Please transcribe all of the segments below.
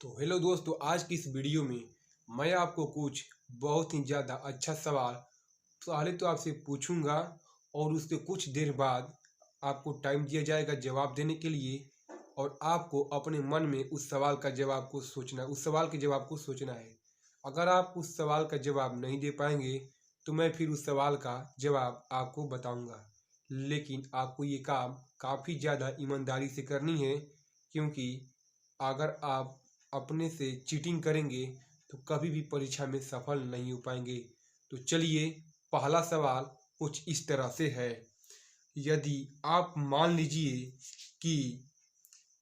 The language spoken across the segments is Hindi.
तो हेलो दोस्तों, आज की इस वीडियो में मैं आपको कुछ बहुत ही ज़्यादा अच्छा सवाल पहले तो आपसे पूछूंगा और उसके कुछ देर बाद आपको टाइम दिया जाएगा जवाब देने के लिए। और आपको अपने मन में उस सवाल का जवाब को सोचना, उस सवाल के जवाब को सोचना है। अगर आप उस सवाल का जवाब नहीं दे पाएंगे तो मैं फिर उस सवाल का जवाब आपको बताऊंगा। लेकिन आपको ये काम काफ़ी ज़्यादा ईमानदारी से करनी है, क्योंकि अगर आप अपने से चीटिंग करेंगे तो कभी भी परीक्षा में सफल नहीं हो पाएंगे। तो चलिए, पहला सवाल कुछ इस तरह से है। यदि आप मान लीजिए कि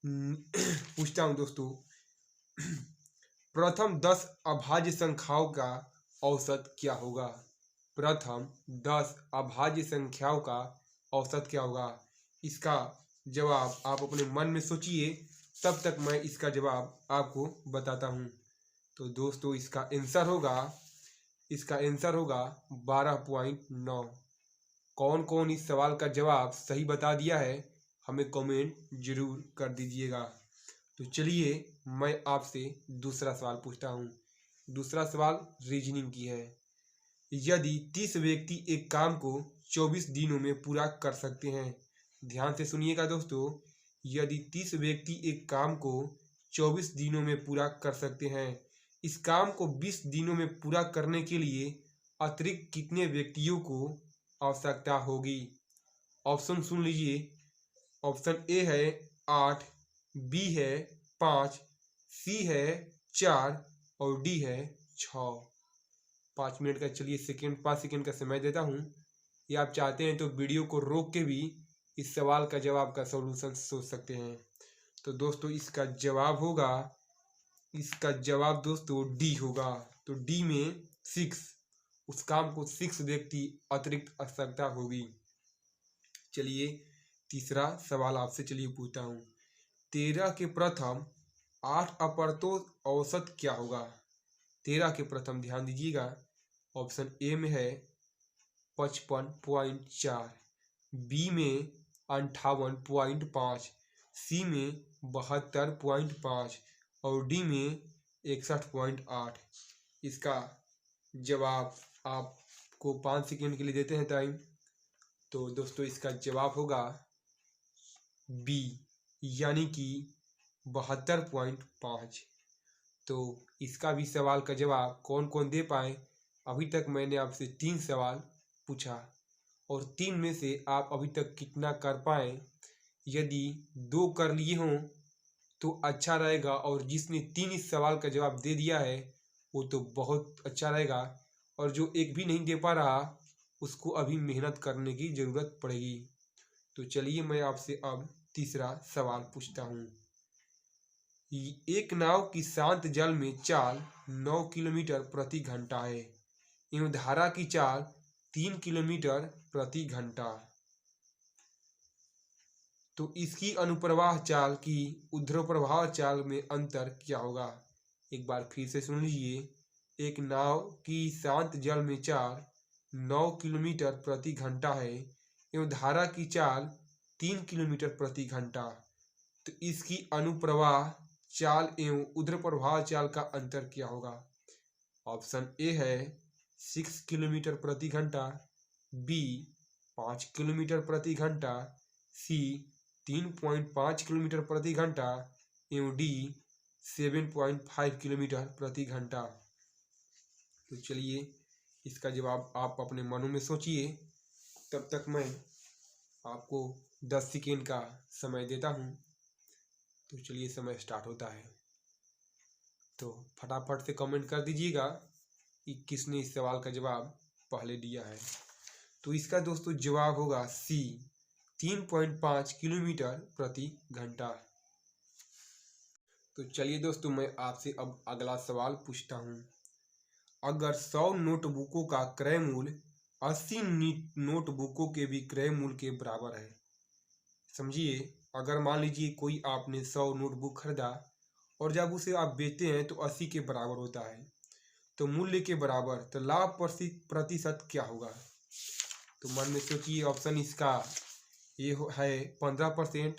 पूछता हूँ दोस्तों, प्रथम 10 अभाज्य संख्याओं का औसत क्या होगा? प्रथम 10 अभाज्य संख्याओं का औसत क्या होगा? इसका जवाब आप अपने मन में सोचिए, तब तक मैं इसका जवाब आपको बताता हूँ। तो दोस्तों, इसका आंसर होगा 12.9। कौन कौन इस सवाल का जवाब सही बता दिया है हमें कमेंट जरूर कर दीजिएगा। तो चलिए, मैं आपसे दूसरा सवाल पूछता हूँ। दूसरा सवाल रीजनिंग की है। यदि 30 व्यक्ति एक काम को 24 दिनों में पूरा कर सकते हैं, ध्यान से सुनिएगा दोस्तों, यदि 30 व्यक्ति एक काम को 24 दिनों में पूरा कर सकते हैं, इस काम को 20 दिनों में पूरा करने के लिए अतिरिक्त कितने व्यक्तियों को आवश्यकता होगी? ऑप्शन सुन लीजिए। ऑप्शन ए है 8, बी है 5, सी है 4 और डी है 6। 5 मिनट का, चलिए 5 सेकेंड का समय देता हूँ। ये आप चाहते हैं तो वीडियो को रोक के भी इस सवाल का जवाब का सॉल्यूशन सोच सकते हैं। तो दोस्तों, इसका जवाब दोस्तों डी होगा। तो डी में 6, उस काम को 6 व्यक्ति अतिरिक्त आवश्यकता होगी। चलिए, तीसरा सवाल आपसे पूछता हूँ। 13 के प्रथम 8 अपवर्तों औसत क्या होगा? 13 के प्रथम, ध्यान दीजिएगा। ऑप्शन ए में है 55.4, बी में 58.5, सी में 72.5 और डी में 61.8। इसका जवाब आपको 5 सेकेंड के लिए देते हैं टाइम। तो दोस्तों, इसका जवाब होगा बी, यानी कि 72.5। तो इसका भी सवाल का जवाब कौन कौन दे पाए? अभी तक मैंने आपसे 3 सवाल पूछा और 3 में से आप अभी तक कितना कर पाए? यदि 2 कर लिए हों तो अच्छा रहेगा, और जिसने 3 इस सवाल का जवाब दे दिया है वो तो बहुत अच्छा रहेगा, और जो एक भी नहीं दे पा रहा उसको अभी मेहनत करने की ज़रूरत पड़ेगी। तो चलिए, मैं आपसे अब तीसरा सवाल पूछता हूँ। एक नाव की शांत जल में चाल 9 किलोमीटर प्रति घंटा है एवं धारा की चाल 3 किलोमीटर प्रति घंटा। तो इसकी अनुप्रवाह चाल की ऊर्ध्वप्रवाह चाल में अंतर क्या होगा? एक बार फिर से सुन लीजिए। एक नाव की शांत जल में चाल 9 किलोमीटर प्रति घंटा है एवं धारा की चाल 3 किलोमीटर प्रति घंटा। तो इसकी अनुप्रवाह चाल एवं ऊर्ध्वप्रवाह चाल का अंतर क्या होगा? ऑप्शन ए है 6 किलोमीटर प्रति घंटा, बी 5 किलोमीटर प्रति घंटा, सी 3.5 किलोमीटर प्रति घंटा एवं डी 7.5 किलोमीटर प्रति घंटा। तो चलिए, इसका जवाब आप अपने मनों में सोचिए, तब तक मैं आपको 10 सेकेंड का समय देता हूँ। तो चलिए, समय स्टार्ट होता है। तो फटाफट से कमेंट कर दीजिएगा कि किसने इस सवाल का जवाब पहले दिया है। तो इसका दोस्तों जवाब होगा सी, 3.5 किलोमीटर प्रति घंटा। तो चलिए दोस्तों, मैं आपसे अब अगला सवाल पूछता हूँ। अगर 100 नोटबुकों का क्रय मूल्य 80 नोटबुकों के भी क्रय मूल्य के बराबर है, समझिए, अगर मान लीजिए कोई आपने 100 नोटबुक खरीदा और जब उसे आप बेचते हैं तो 80 के बराबर होता है, तो मूल्य के बराबर, तो लाभ प्रतिशत क्या होगा? तो मन में सोचिए। ऑप्शन इसका ये है 15%,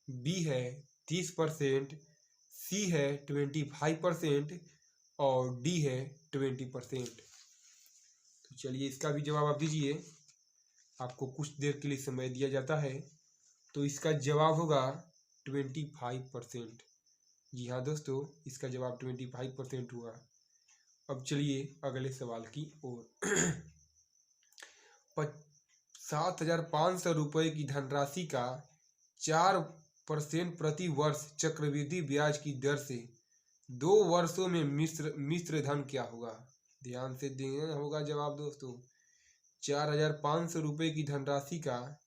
बी है 30%, सी है 25% और डी है 20%। तो चलिए इसका भी जवाब आप दीजिए। आपको कुछ देर के लिए समय दिया जाता है। तो इसका जवाब होगा 25%। जी हाँ दोस्तों, इसका जवाब 25% हुआ। अब चलिए अगले सवाल की ओर। 7,500 रुपये की धनराशि का 4% प्रति वर्ष चक्रवृद्धि ब्याज की दर से 2 वर्षों में मिश्र धन क्या होगा? ध्यान से देना होगा जवाब दोस्तों। 4,500 रुपये की धनराशि का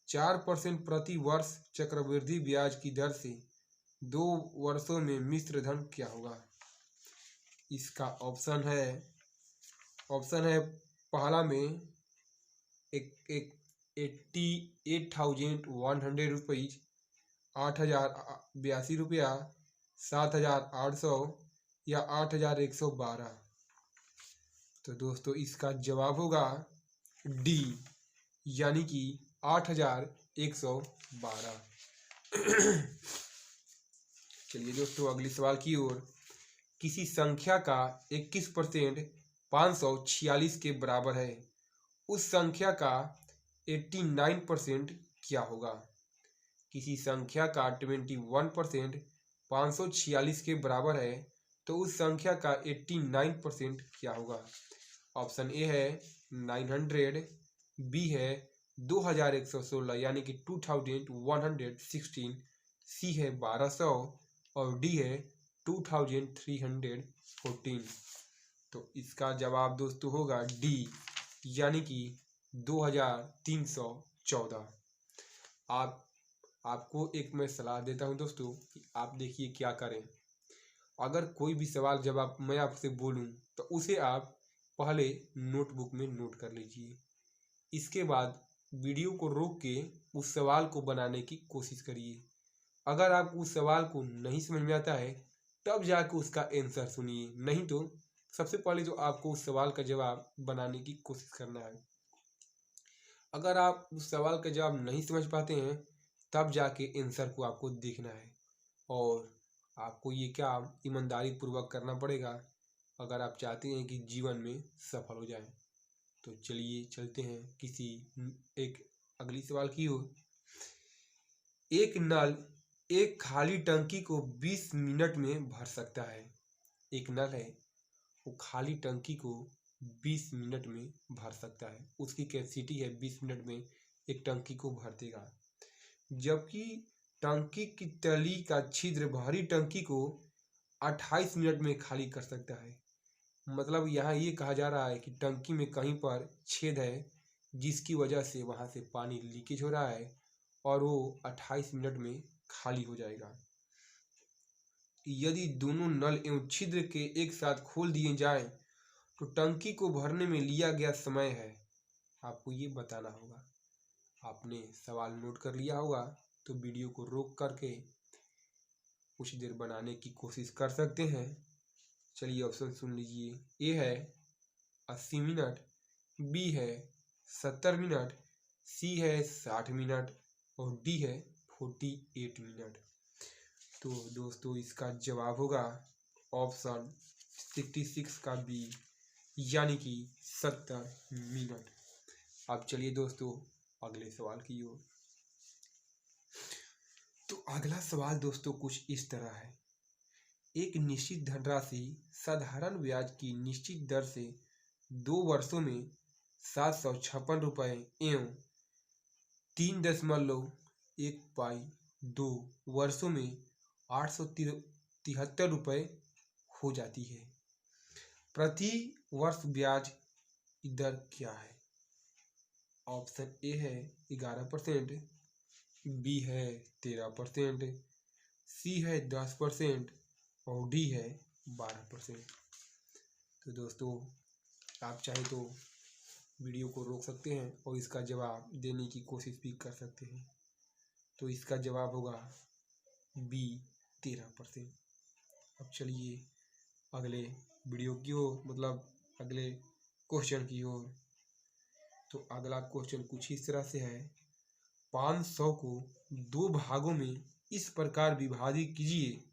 4% प्रति वर्ष चक्रवृद्धि ब्याज की दर से 2 वर्षों में मिश्र धन क्या होगा? इसका ऑप्शन है पहला में 88,100 रुपीज, 8,082 रुपया, 7,800 या 8,112। तो दोस्तों इसका जवाब होगा डी, यानी कि 8,112। चलिए दोस्तों अगली सवाल की ओर। किसी संख्या का 21% 546 के बराबर है, उस संख्या का 89% क्या होगा? किसी संख्या का 21% 546 के बराबर है, तो उस संख्या का 89% क्या होगा? ऑप्शन ए है 900, बी है 2116 यानी कि 2116, सी है 1200 और डी है 2314। तो इसका जवाब दोस्तों होगा डी, यानी कि 2314। आपको एक मैं सलाह देता हूं दोस्तों कि आप देखिए क्या करें। अगर कोई भी सवाल जब मैं आपसे बोलूं तो उसे आप पहले नोटबुक में नोट कर लीजिए। इसके बाद वीडियो को रोक के उस सवाल को बनाने की कोशिश करिए। अगर आप उस सवाल को नहीं समझ में आता है तब जाके उसका आंसर सुनिए, नहीं तो सबसे पहले तो आपको उस सवाल का जवाब बनाने की कोशिश करना है। अगर आप उस सवाल का जवाब नहीं समझ पाते हैं तब जाके आंसर को आपको देखना है, और आपको ये काम ईमानदारी पूर्वक करना पड़ेगा अगर आप चाहते हैं कि जीवन में सफल हो जाएं। तो चलिए चलते हैं किसी एक अगली सवाल की ओर। एक नल एक खाली टंकी को 20 मिनट में भर सकता है। एक नल है, वो खाली टंकी को 20 मिनट में भर सकता है। उसकी कैपेसिटी है 20 मिनट में एक टंकी को भर देगा। जबकि टंकी की तली का छिद्र भरी टंकी को 28 मिनट में खाली कर सकता है। मतलब यहाँ ये कहा जा रहा है कि टंकी में कहीं पर छेद है जिसकी वजह से वहाँ से पानी लीकेज हो रहा है और वो 28 मिनट में खाली हो जाएगा। यदि दोनों नल एवं छिद्र के एक साथ खोल दिए जाएं तो टंकी को भरने में लिया गया समय है, आपको ये बताना होगा। आपने सवाल नोट कर लिया होगा तो वीडियो को रोक करके कुछ देर बनाने की कोशिश कर सकते हैं। चलिए ऑप्शन सुन लीजिए। ए है 80 मिनट, बी है 70 मिनट, सी है 60 मिनट और डी है 48 मिनट। तो दोस्तों इसका जवाब होगा ऑप्शन 66 का बी, यानी कि 70 मिनट। अब चलिए दोस्तों अगले सवाल की ओर। तो अगला सवाल दोस्तों कुछ इस तरह है। एक निश्चित धनराशि साधारण ब्याज की निश्चित दर से 2 वर्षों में 756 रुपये एवं 3.152 वर्षों में 873 रुपये हो जाती है। प्रति वर्ष ब्याज की दर क्या है? ऑप्शन ए है 11%, बी है 13%, सी है 10% और डी है 12%। तो दोस्तों आप चाहे तो वीडियो को रोक सकते हैं और इसका जवाब देने की कोशिश भी कर सकते हैं। तो इसका जवाब होगा बी 13%। अब चलिए अगले वीडियो की ओर, मतलब अगले क्वेश्चन की ओर। तो अगला क्वेश्चन कुछ इस तरह से है। 500 को 2 भागों में इस प्रकार विभाजित कीजिए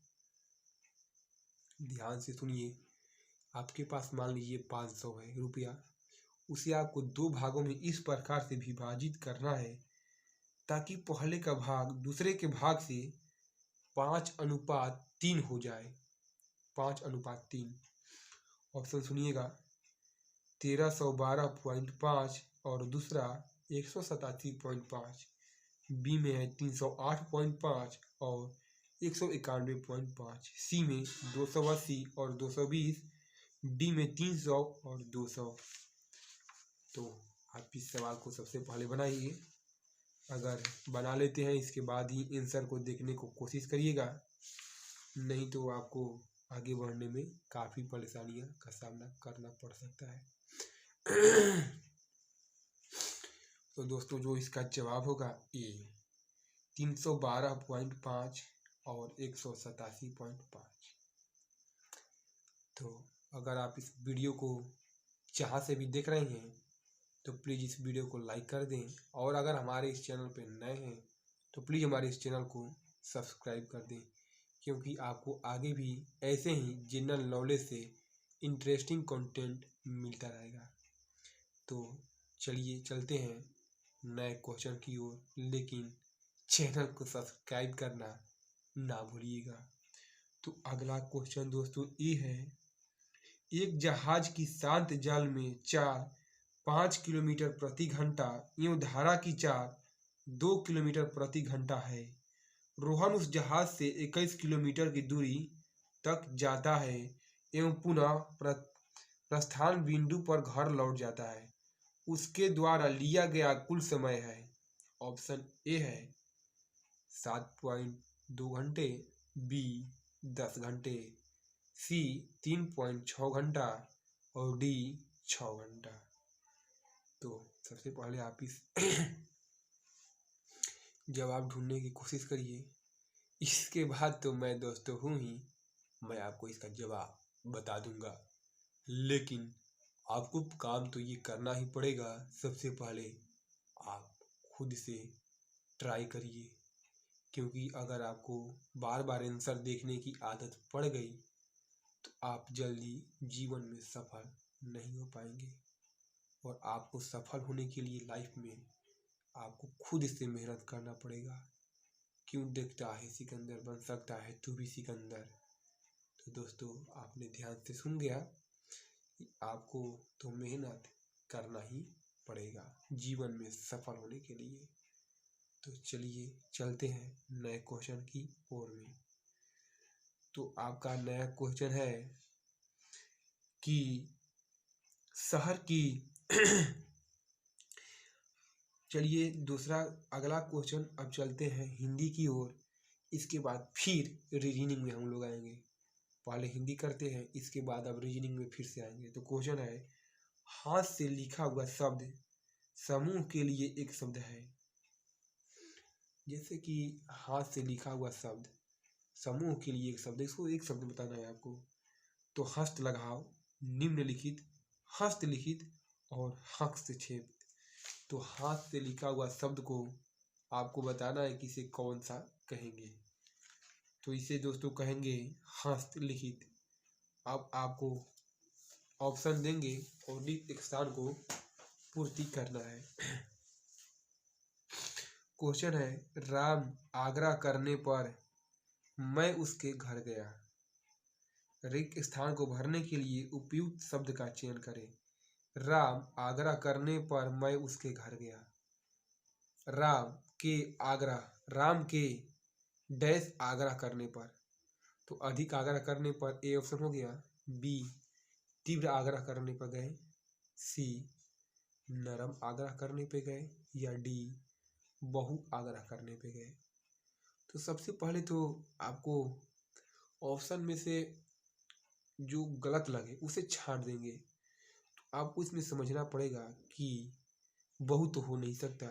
ध्यान से सुनिए। आपके पास मान लीजिए 500 है रुपया, उसे आपको 2 भागों में इस प्रकार से विभाजित करना है ताकि पहले का भाग दूसरे के भाग से 5:3 हो जाए। 5:3। ऑप्शन सुनिएगा, 1312.5 और दूसरा 187.5। बी में है 308.5 और 191.5। सी में 280 और 220। डी में 300 और 200। तो आप इस सवाल को सबसे पहले बनाइए। अगर बना लेते हैं इसके बाद ही आंसर को देखने को कोशिश करिएगा, नहीं तो आपको आगे बढ़ने में काफ़ी परेशानियां का सामना करना पड़ सकता है। तो दोस्तों जो इसका जवाब होगा ए 312.5 और 187.5। तो अगर आप इस वीडियो को जहाँ से भी देख रहे हैं तो प्लीज़ इस वीडियो को लाइक कर दें, और अगर हमारे इस चैनल पर नए हैं तो प्लीज़ हमारे इस चैनल को सब्सक्राइब कर दें, क्योंकि आपको आगे भी ऐसे ही जनरल नॉलेज से इंटरेस्टिंग कंटेंट मिलता रहेगा। तो चलिए चलते हैं नए क्वेश्चन की ओर, लेकिन चैनल को सब्सक्राइब करना ना भूलिएगा। तो अगला क्वेश्चन दोस्तों ये है, एक जहाज की शांत जल में 5 किलोमीटर प्रति घंटा एवं धारा की 2 किलोमीटर प्रति घंटा है। रोहन उस जहाज से 21 किलोमीटर की दूरी तक जाता है एवं पुनः प्रस्थान बिंदु पर घर लौट जाता है। उसके द्वारा लिया गया कुल समय है। ऑप्शन ए है 7.2 घंटे, बी 10 घंटे, सी 3.6 घंटा और डी 6 घंटा। तो सबसे पहले आप इस जवाब ढूंढने की कोशिश करिए। इसके बाद तो मैं दोस्तों हूँ ही, मैं आपको इसका जवाब बता दूंगा, लेकिन आपको काम तो ये करना ही पड़ेगा। सबसे पहले आप खुद से ट्राई करिए, क्योंकि अगर आपको बार बार आंसर देखने की आदत पड़ गई तो आप जल्दी जीवन में सफल नहीं हो पाएंगे। और आपको सफल होने के लिए लाइफ में आपको खुद से मेहनत करना पड़ेगा। क्यों देखता है सिकंदर बन सकता है तू भी सिकंदर। तो दोस्तों आपने ध्यान से सुन गया कि आपको तो मेहनत करना ही पड़ेगा जीवन में सफल होने के लिए। तो चलिए चलते हैं नए क्वेश्चन की ओर में। तो आपका नया क्वेश्चन है कि शहर की चलिए दूसरा अगला क्वेश्चन अब चलते हैं हिंदी की ओर। इसके बाद फिर रीजनिंग में हम लोग आएंगे। पहले हिंदी करते हैं, इसके बाद अब रीजनिंग में फिर से आएंगे। तो क्वेश्चन है, हाथ से लिखा हुआ शब्द समूह के लिए एक शब्द है। जैसे कि हाथ से लिखा हुआ शब्द समूह के लिए एक शब्द है, इसको एक शब्द बताना है आपको। तो हस्त लगाओ, निम्नलिखित, हस्तलिखित और हस्तक्षेप। तो हाथ से लिखा हुआ शब्द को आपको बताना है कि इसे कौन सा कहेंगे। तो इसे दोस्तों कहेंगे हस्तलिखित। अब आपको ऑप्शन देंगे और रिक्त स्थान को पूर्ति करना है। क्वेश्चन है, राम आग्रह करने पर मैं उसके घर गया। रिक्त स्थान को भरने के लिए उपयुक्त शब्द का चयन करें। राम आग्रह करने पर मैं उसके घर गया। राम के आग्रह, राम के डैश आग्रह करने पर, तो अधिक आग्रह करने पर ए ऑप्शन हो गया। बी तीव्र आग्रह करने पर गए, सी नरम आग्रह करने पे गए, या डी बहु आग्रह करने पे गए। तो सबसे पहले तो आपको ऑप्शन में से जो गलत लगे उसे छांट देंगे। तो आपको इसमें समझना पड़ेगा कि बहु तो हो नहीं सकता,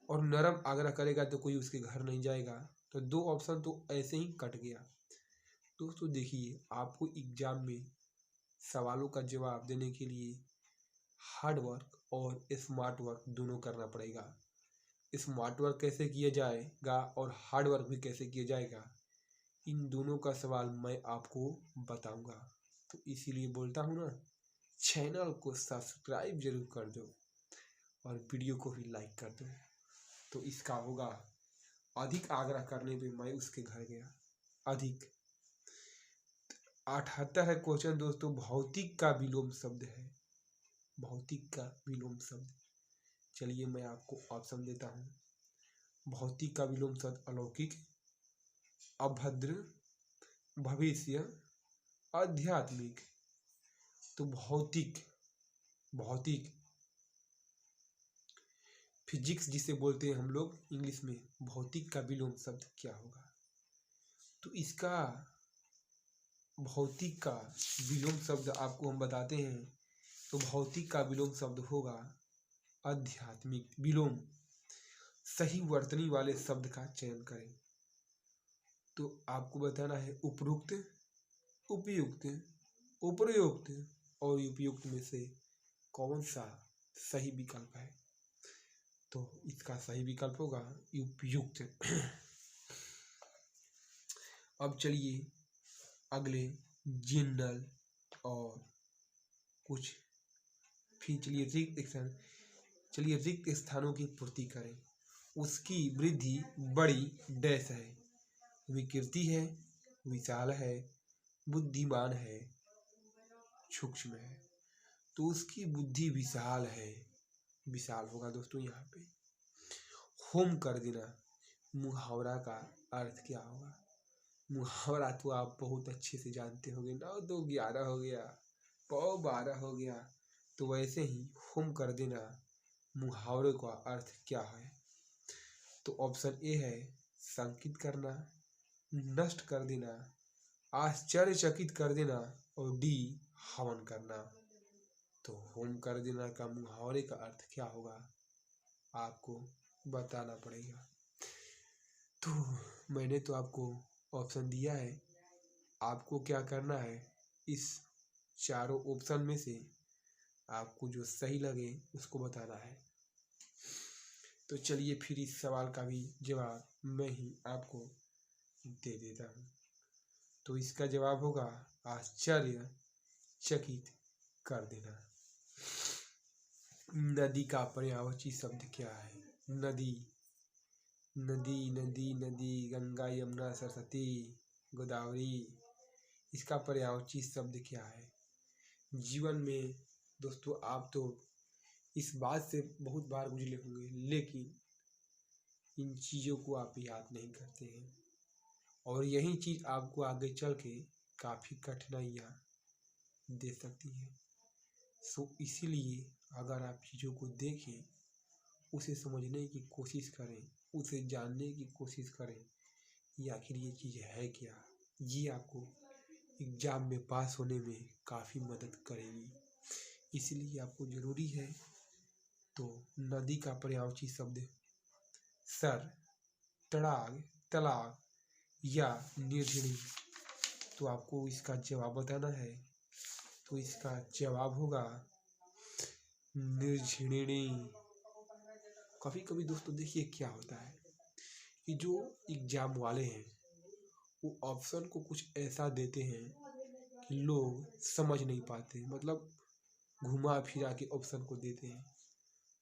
और नरम आग्रह करेगा तो कोई उसके घर नहीं जाएगा। तो 2 ऑप्शन तो ऐसे ही कट गया। दोस्तों देखिए, आपको एग्जाम में सवालों का जवाब देने के लिए हार्ड वर्क और स्मार्ट वर्क दोनों करना पड़ेगा। स्मार्ट वर्क कैसे किया जाएगा और हार्ड वर्क भी कैसे किया जाएगा, इन दोनों का सवाल मैं आपको बताऊंगा। तो इसीलिए बोलता हूँ ना, चैनल को सब्सक्राइब जरूर कर दो और वीडियो को भी लाइक कर दो। तो इसका होगा, अधिक आग्रह करने पे मैं उसके घर गया। अधिक 78 है क्वेश्चन दोस्तों। भौतिक का विलोम शब्द है, भौतिक का विलोम शब्द। चलिए मैं आपको ऑप्शन देता हूँ। भौतिक का विलोम शब्द अलौकिक, अभद्र, भविष्य, आध्यात्मिक। तो भौतिक, भौतिक फिजिक्स जिसे बोलते हैं हम लोग इंग्लिश में, भौतिक का विलोम शब्द क्या होगा? तो इसका भौतिक का विलोम शब्द आपको हम बताते हैं। तो भौतिक का विलोम शब्द होगा आध्यात्मिक। विलोम, सही वर्तनी वाले शब्द का चयन करें। तो आपको बताना है उपयुक्त, उपयुक्त, उपयुक्त और उपयुक्त में से कौन सा सही विकल्प है? तो इसका सही विकल्प होगा उपयुक्त। अब चलिए अगले जनरल और कुछ फिर चलिए रिक्त स्थानों की पूर्ति करें। उसकी वृद्धि बड़ी डैश है, विकृति है, विशाल है, बुद्धिमान है, सूक्ष्म है। तो उसकी बुद्धि विशाल है, विशाल होगा दोस्तों यहाँ पे। होम कर देना, मुहावरा का अर्थ क्या होगा? मुहावरा तो आप बहुत अच्छे से जानते होंगे। 9 2 11 हो गया, 12 हो गया। तो वैसे ही होम कर देना मुहावरे का अर्थ क्या है? तो ऑप्शन ए है संकित करना, नष्ट कर देना, आश्चर्यचकित कर देना और डी हवन करना। तो होम कर देना का मुहावरे का अर्थ क्या होगा आपको बताना पड़ेगा। तो मैंने तो आपको ऑप्शन दिया है, आपको क्या करना है, इस चारों ऑप्शन में से आपको जो सही लगे उसको बताना है। तो चलिए फिर इस सवाल का भी जवाब मैं ही आपको दे देता हूँ। तो इसका जवाब होगा आश्चर्यचकित कर देना। नदी का पर्यायवाची शब्द क्या है? नदी, नदी नदी नदी, गंगा, यमुना, सरस्वती, गोदावरी। इसका पर्यायवाची शब्द क्या है? जीवन में दोस्तों आप तो इस बात से बहुत बार गुजरे होंगे, लेकिन इन चीज़ों को आप याद नहीं करते हैं और यही चीज़ आपको आगे चल के काफ़ी कठिनाइयाँ दे सकती है। सो इसीलिए अगर आप चीज़ों को देखें, उसे समझने की कोशिश करें, उसे जानने की कोशिश करें कि आखिर ये चीज़ है क्या, ये आपको एग्जाम में पास होने में काफ़ी मदद करेगी। इसलिए आपको ज़रूरी है। तो नदी का पर्यायवाची शब्द सर, तड़ाग, तालाब या निर्झरिणी। तो आपको इसका जवाब बताना है। तो इसका जवाब होगा निर्झरिणी। कभी कभी दोस्तों देखिए क्या होता है कि जो एग्जाम वाले हैं वो ऑप्शन को कुछ ऐसा देते हैं कि लोग समझ नहीं पाते, मतलब घुमा फिरा के ऑप्शन को देते हैं।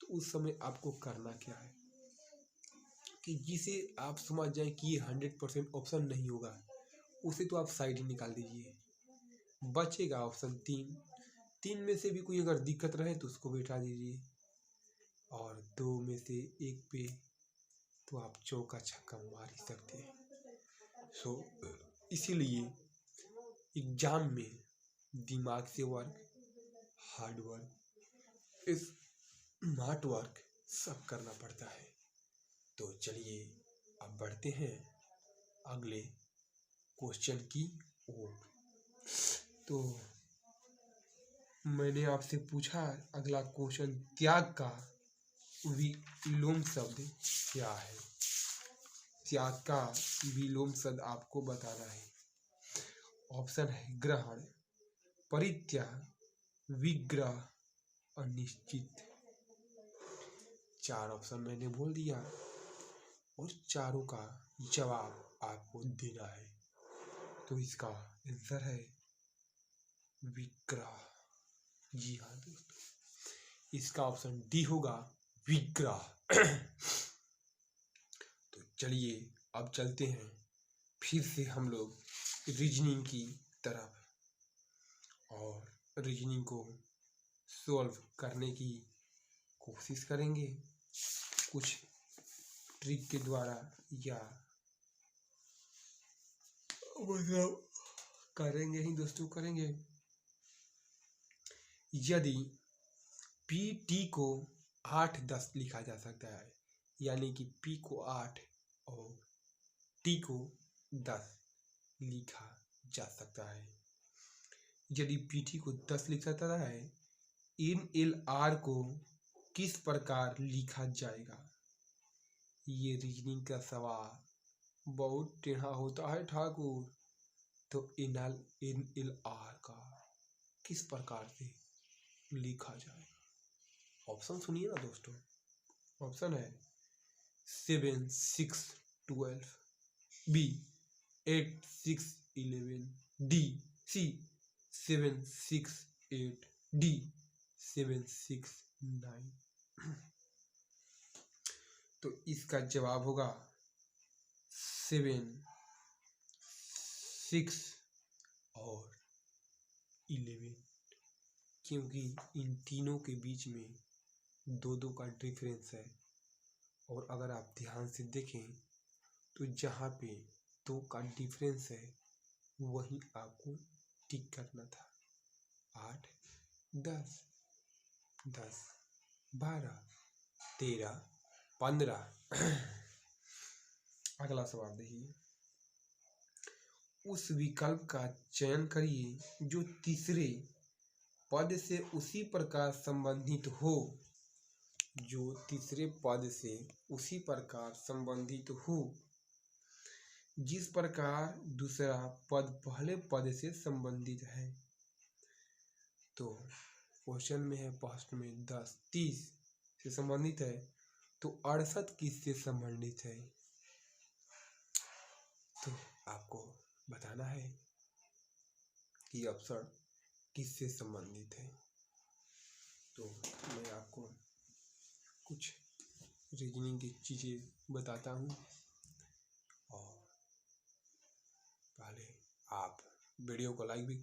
तो उस समय आपको करना क्या है कि जिसे आप समझ जाए कि ये 100% ऑप्शन नहीं होगा, उसे तो आप साइड ही निकाल दीजिए। बचेगा ऑप्शन 3 में से भी कोई अगर दिक्कत रहे तो उसको बैठा दीजिए और 2 में से 1 पे तो आप चौका छक्का मार ही सकते हैं। सो इसीलिए एग्जाम में दिमाग से work, hard work, smart work सब करना पड़ता है। तो चलिए अब बढ़ते हैं अगले क्वेश्चन की ओर। तो मैंने आपसे पूछा अगला क्वेश्चन, त्याग का विलोम शब्द क्या है? त्याग का विलोम शब्द आपको बताना है। ऑप्शन है ग्रहण, परित्याग, विग्रह और निश्चित। 4 ऑप्शन मैंने बोल दिया और चारों का जवाब आपको देना है। तो इसका आंसर है विग्रह। जी हाँ दोस्तों, इसका ऑप्शन डी होगा विग्रह। तो चलिए अब चलते हैं फिर से हम लोग रीजनिंग की तरफ और रीजनिंग को सॉल्व करने की कोशिश करेंगे कुछ ट्रिक के द्वारा, या मतलब करेंगे ही दोस्तों, करेंगे। यदि पी टी को 8-10 लिखा जा सकता है, यानी कि पी को 8 और टी को 10 लिखा जा सकता है। यदि पी टी को 10 लिखा जाता है, इन एल आर को किस प्रकार लिखा जाएगा? ये रीजनिंग का सवाल बहुत टेढ़ा होता है ठाकुर। तो इन एल आर का किस प्रकार से लिखा जाएगा? ऑप्शन सुनिए ना दोस्तों। ऑप्शन है 7 6 12, बी 8 6 11, डी सी 7 6 8, डी 7 6 9। तो इसका जवाब होगा 7 6 और 11, क्योंकि इन तीनों के बीच में 2-2 का डिफरेंस है। और अगर आप ध्यान से देखें तो जहाँ पे 2 का डिफरेंस है वहीं आपको टिक करना था। 8 10 10 12 13 15। अगला सवाल देखिए, उस विकल्प का चयन करिए जो तीसरे पद से उसी प्रकार संबंधित हो, जो तीसरे पद से उसी प्रकार संबंधित हो जिस प्रकार दूसरा पद पहले पद से संबंधित है। तो क्वेश्चन में है फर्स्ट में 10 30 से संबंधित है, तो 68 किससे संबंधित है? तो आपको बताना है कि ऑप्शन किससे संबंधित है। तो मैं आपको कुछ रीजनिंग की चीज़ें बताता हूँ, और पहले आप वीडियो को लाइक भी।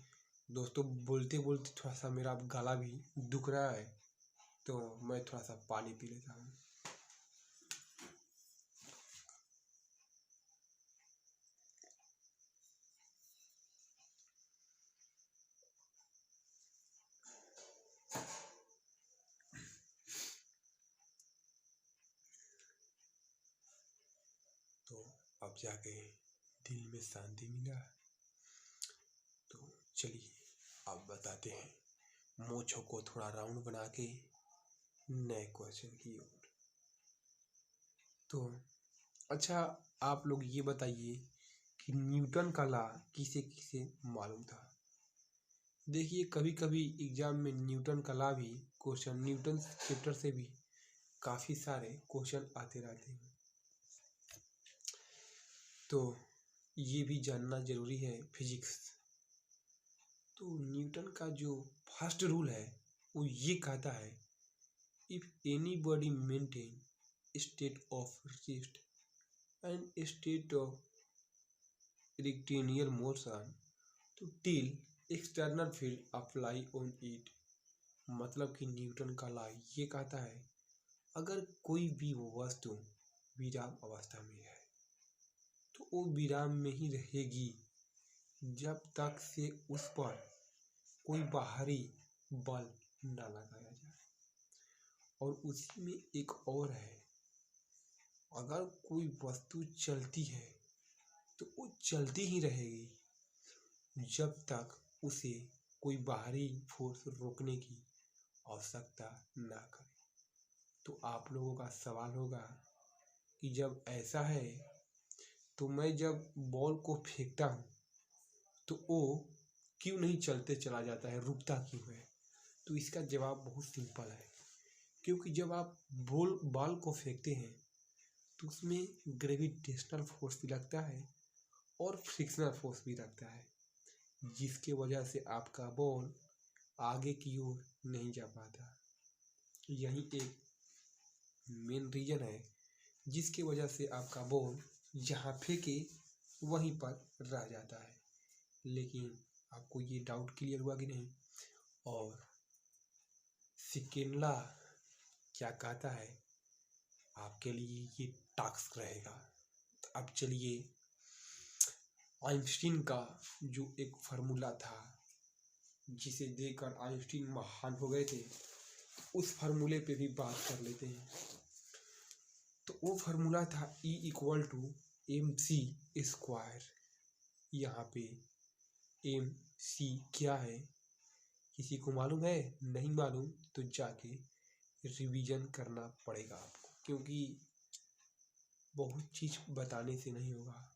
दोस्तों बोलते बोलते थोड़ा सा मेरा गला भी दुख रहा है, तो मैं थोड़ा सा पानी पी लेता हूँ। तो अब जाके दिल में शांति मिला। तो चलिए अब बताते हैं मोछों को थोड़ा राउंड बना के नए क्वेश्चन की ओर। तो अच्छा, आप लोग ये बताइए कि न्यूटन का लॉ किसे किसे मालूम था? देखिए कभी कभी एग्जाम में न्यूटन का लॉ भी क्वेश्चन, न्यूटन चैप्टर से भी काफ़ी सारे क्वेश्चन आते रहते हैं, तो ये भी जानना जरूरी है फिजिक्स। तो न्यूटन का जो फर्स्ट रूल है वो ये कहता है, if any body maintain state of rest and state of rectilinear motion तो till external field apply on it. मतलब कि न्यूटन का लॉ ये कहता है, अगर कोई भी वस्तु विराम अवस्था में है तो वो विराम में ही रहेगी जब तक से उस पर कोई बाहरी बल न लगाया जाए। और उसी में एक और है, अगर कोई वस्तु चलती है तो वो चलती ही रहेगी जब तक उसे कोई बाहरी फोर्स रोकने की आवश्यकता ना करे। तो आप लोगों का सवाल होगा कि जब ऐसा है तो मैं जब बॉल को फेंकता हूँ तो वो क्यों नहीं चलते चला जाता है, रुकता क्यों है? तो इसका जवाब बहुत सिंपल है, क्योंकि जब आप बॉल को फेंकते हैं तो उसमें ग्रेविटेशनल फोर्स भी लगता है और फ्रिक्शनल फोर्स भी रखता है, जिसके वजह से आपका बॉल आगे की ओर नहीं जा पाता। यही एक मेन रीजन है जिसकी वजह से आपका बॉल जहाँ फेंके वहीं पर रह जाता है। लेकिन आपको ये डाउट क्लियर हुआ कि नहीं? और सिकिनला क्या कहता है आपके लिए ये टास्क रहेगा। तो अब चलिए, आइंस्टीन का जो एक फार्मूला था जिसे देखकर आइंस्टीन महान हो गए थे, उस फार्मूले पे भी बात कर लेते हैं। तो वो फार्मूला था E=mc²। यहाँ पे mc क्या है किसी को मालूम है? नहीं मालूम तो जाके रिवीजन करना पड़ेगा आपको, क्योंकि बहुत चीज बताने से नहीं होगा।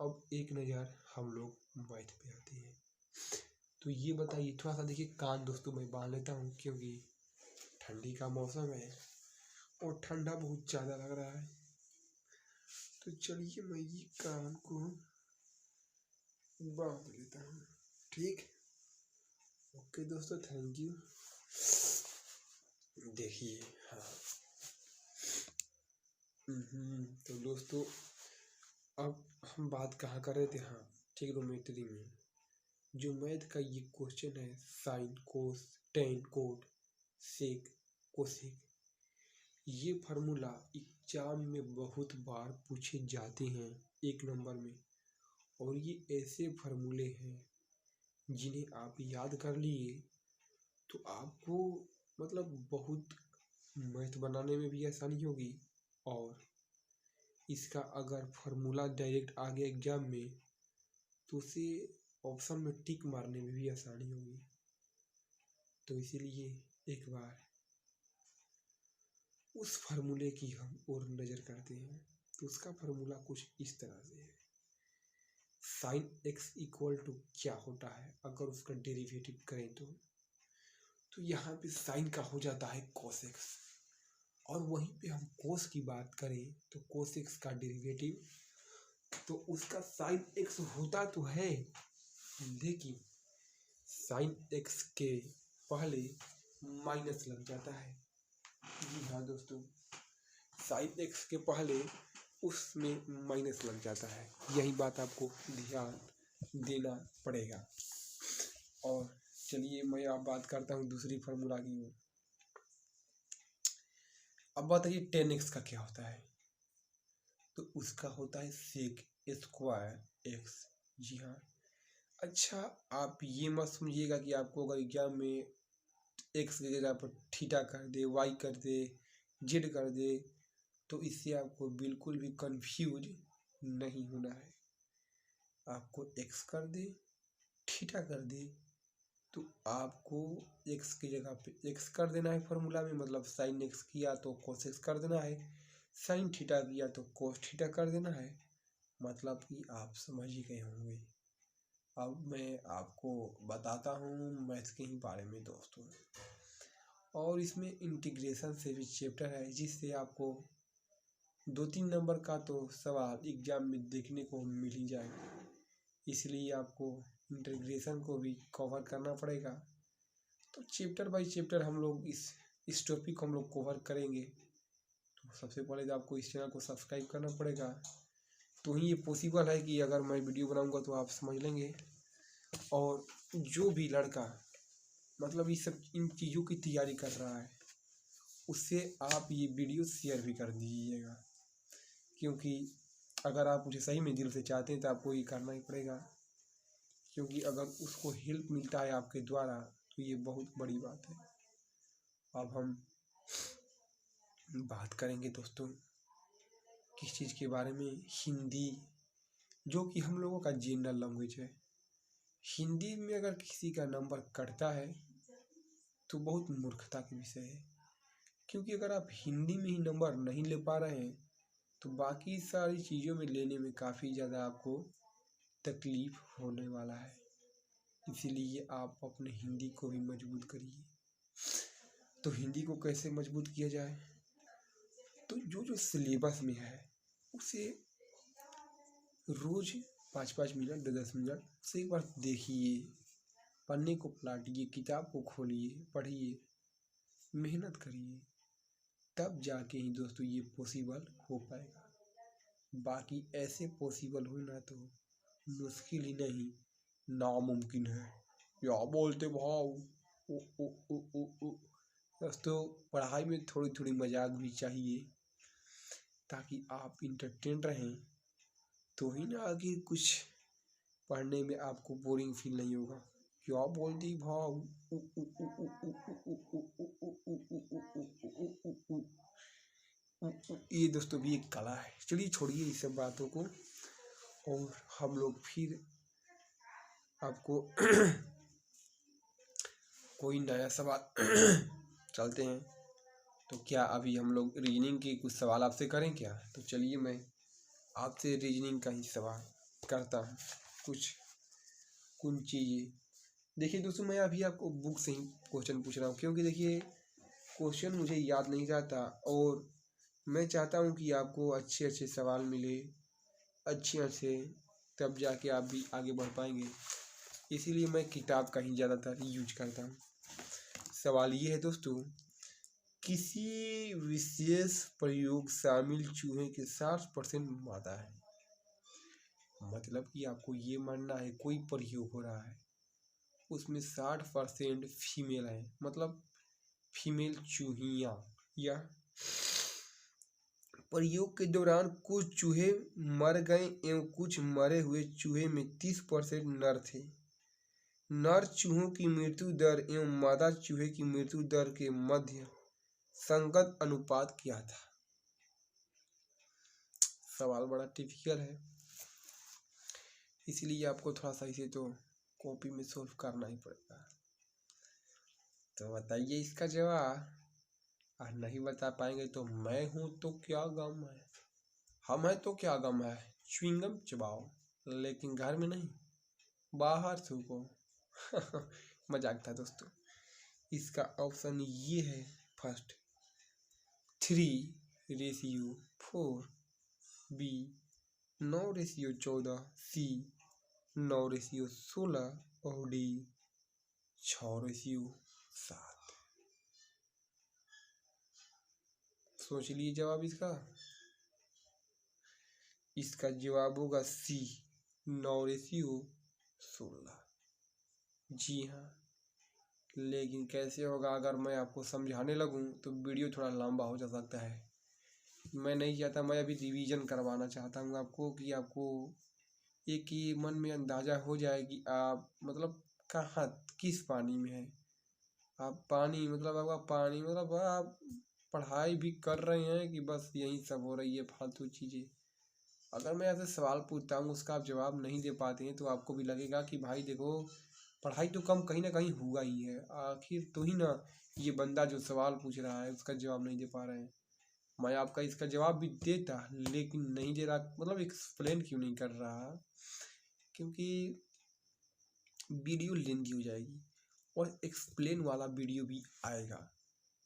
अब एक नज़र हम लोग मैथ पे आते हैं। तो ये बताइए, थोड़ा सा देखिए, कान दोस्तों मैं बांध लेता हूँ क्योंकि ठंडी का मौसम है और ठंडा बहुत ज़्यादा लग रहा है। तो चलिए मैं ये कान को बांध लेता हूँ। ठीक, ओके दोस्तों, थैंक यू। देखिए, हाँ, तो दोस्तों अब हम बात कहाँ कर रहे थे? हाँ, ट्रिग्नोमेट्री में जो मैथ का ये क्वेश्चन है, साइन, कोस, टेन, कोट, सेक, कोसेक, ये फार्मूला एग्जाम में बहुत बार पूछे जाते हैं 1 नंबर में। और ये ऐसे फार्मूले हैं जिन्हें आप याद कर लिए तो आपको मतलब बहुत मैथ बनाने में भी आसानी होगी, और इसका अगर फार्मूला डायरेक्ट आ गया एग्जाम में तो उसे ऑप्शन में टिक मारने में भी आसानी होगी। तो इसीलिए एक बार उस फार्मूले की हम और नज़र करते हैं। तो उसका फार्मूला कुछ इस तरह से है। साइन एक्स इक्वल टू क्या होता है अगर उसका डेरिवेटिव करें तो यहाँ पे साइन का हो जाता है कोस एक्स, और वहीं पे हम कोस की बात करें तो कोस एक्स का डेरिवेटिव, तो उसका साइन एक्स होता तो है, लेकिन साइन एक्स के पहले माइनस लग जाता है। जी हाँ दोस्तों, साइन एक्स के पहले उसमें माइनस लग जाता है। यही बात आपको ध्यान देना पड़ेगा। और चलिए मैं अब बात करता हूँ दूसरी फार्मूला की ओर। अब बताइए 10x का क्या होता है? तो उसका होता है सेक स्क्वायर एक्स। जी हाँ। अच्छा, आप ये मत समझिएगा कि आपको अगर एग्जाम में एक्स की जगह पर थीटा कर दे, वाई कर दे, जेड कर दे, तो इससे आपको बिल्कुल भी कंफ्यूज नहीं होना है। आपको एक्स कर दे, थीटा कर दे, तो आपको एक्स की जगह पे एक्स कर देना है फार्मूला में, मतलब साइन एक्स किया तो कोस एक्स कर देना है, साइन थीटा किया तो कोस थीटा कर देना है। मतलब कि आप समझ ही गए होंगे। अब मैं आपको बताता हूँ मैथ के ही बारे में दोस्तों, और इसमें इंटीग्रेशन से भी चैप्टर है, जिससे आपको 2-3 नंबर का तो सवाल एग्जाम में देखने को मिल ही जाएगा। इसलिए आपको इंटीग्रेशन को भी कवर करना पड़ेगा। तो चैप्टर बाय चैप्टर हम लोग इस टॉपिक को हम लोग कवर करेंगे। तो सबसे पहले तो आपको इस चैनल को सब्सक्राइब करना पड़ेगा, तो ही ये पॉसिबल है कि अगर मैं वीडियो बनाऊंगा तो आप समझ लेंगे। और जो भी लड़का मतलब इन चीज़ों की तैयारी कर रहा है, उससे आप ये वीडियो शेयर भी कर दीजिएगा, क्योंकि अगर आप मुझे सही में दिल से चाहते हैं तो आपको ये करना ही पड़ेगा, क्योंकि अगर उसको हेल्प मिलता है आपके द्वारा तो ये बहुत बड़ी बात है। अब हम बात करेंगे दोस्तों किस चीज़ के बारे में? हिंदी, जो कि हम लोगों का जनरल लैंग्वेज है। हिंदी में अगर किसी का नंबर कटता है तो बहुत मूर्खता की विषय है, क्योंकि अगर आप हिंदी में ही नंबर नहीं ले पा रहे हैं तो बाकी सारी चीज़ों में लेने में काफ़ी ज़्यादा आपको तकलीफ होने वाला है। इसीलिए आप अपने हिंदी को भी मजबूत करिए। तो हिंदी को कैसे मजबूत किया जाए? तो जो सिलेबस में है उसे रोज 5-5 मिनट 10-10 मिनट से एक बार देखिए, पन्ने को पलटिए, किताब को खोलिए, पढ़िए, मेहनत करिए, तब जाके ही दोस्तों ये पॉसिबल हो पाएगा। बाकी ऐसे पॉसिबल होना तो मुश्किल ही नहीं, नामुमकिन है। क्या बोलते भाव? ओ ओ ओ ओ ओ दोस्तों, पढ़ाई में थोड़ी थोड़ी मजाक भी चाहिए, ताकि आप इंटरटेन रहें, तो ही ना आगे कुछ पढ़ने में आपको बोरिंग फील नहीं होगा। क्या बोलती भाव? उ, उ, उ, उ, उ, उ, उ, उ, उ, उ, उ, उ, उ, उ, उ, उ, उ। ये दोस्तों भी एक कला है। चलिए छोड़िए इस सब बातों को, और हम लोग फिर आपको कोई नया सवाल चलते हैं। तो क्या अभी हम लोग रीजनिंग के कुछ सवाल आपसे करें क्या? तो चलिए मैं आपसे रीजनिंग का ही सवाल करता हूँ। कुछ चीज़ें देखिए दोस्तों, मैं अभी आपको बुक से ही क्वेश्चन पूछ रहा हूँ, क्योंकि देखिए क्वेश्चन मुझे याद नहीं रहता, और मैं चाहता हूँ कि आपको अच्छे अच्छे सवाल मिले, अच्छे, तब जाके आप भी आगे बढ़ पाएंगे। इसीलिए मैं किताब का ही ज़्यादातर यूज करता हूँ। सवाल ये है दोस्तों, किसी विशेष प्रयोग शामिल चूहे के 60% मादा है। मतलब कि आपको ये मानना है कोई प्रयोग हो रहा है, उसमें 60% फीमेल है, मतलब फीमेल चूहिया, या प्रयोग के दौरान कुछ चूहे मर गए एवं कुछ मरे हुए चूहे में 30% नर थे। नर चूहों की मृत्यु दर एवं मादा चूहे की मृत्यु दर के मध्य संगत अनुपात क्या था? सवाल बड़ा टिपिकल है, इसलिए आपको थोड़ा सा इसे तो कॉपी में सॉल्व करना ही पड़ेगा। तो बताइए इसका जवाब। और नहीं बता पाएंगे तो मैं हूं तो क्या गम है, हम हैं तो क्या गम है, च्युइंगम चबाओ, लेकिन घर में नहीं, बाहर थूको। मजाक था दोस्तों। इसका ऑप्शन ये है फर्स्ट, 3:4, बी 9:14, सी 9:16, और डी 6:7। सोच लिए जवाब इसका। इसका जवाब होगा सी 9:16। जी हाँ, लेकिन कैसे होगा? अगर मैं आपको समझाने लगूं तो वीडियो थोड़ा लंबा हो जा सकता है। मैं नहीं चाहता, मैं अभी रिवीजन करवाना चाहता हूँ आपको, कि आपको एक ही मन में अंदाज़ा हो जाए कि आप मतलब कहाँ किस पानी में है। आप पानी मतलब आपका पानी मतलब आप पढ़ाई भी कर रहे हैं कि बस यही सब हो रही है फालतू चीज़ें। अगर मैं ऐसे सवाल पूछता हूँ उसका आप जवाब नहीं दे पाते हैं, तो आपको भी लगेगा कि भाई देखो, पढ़ाई तो कम कहीं ना कहीं हुआ ही है। आखिर तो ही ना ये बंदा जो सवाल पूछ रहा है उसका जवाब नहीं दे पा रहे हैं। मैं आपका इसका जवाब भी देता, लेकिन नहीं दे रहा, मतलब एक्सप्लेन क्यों नहीं कर रहा, क्योंकि वीडियो लेंदी हो जाएगी, और एक्सप्लेन वाला वीडियो भी आएगा।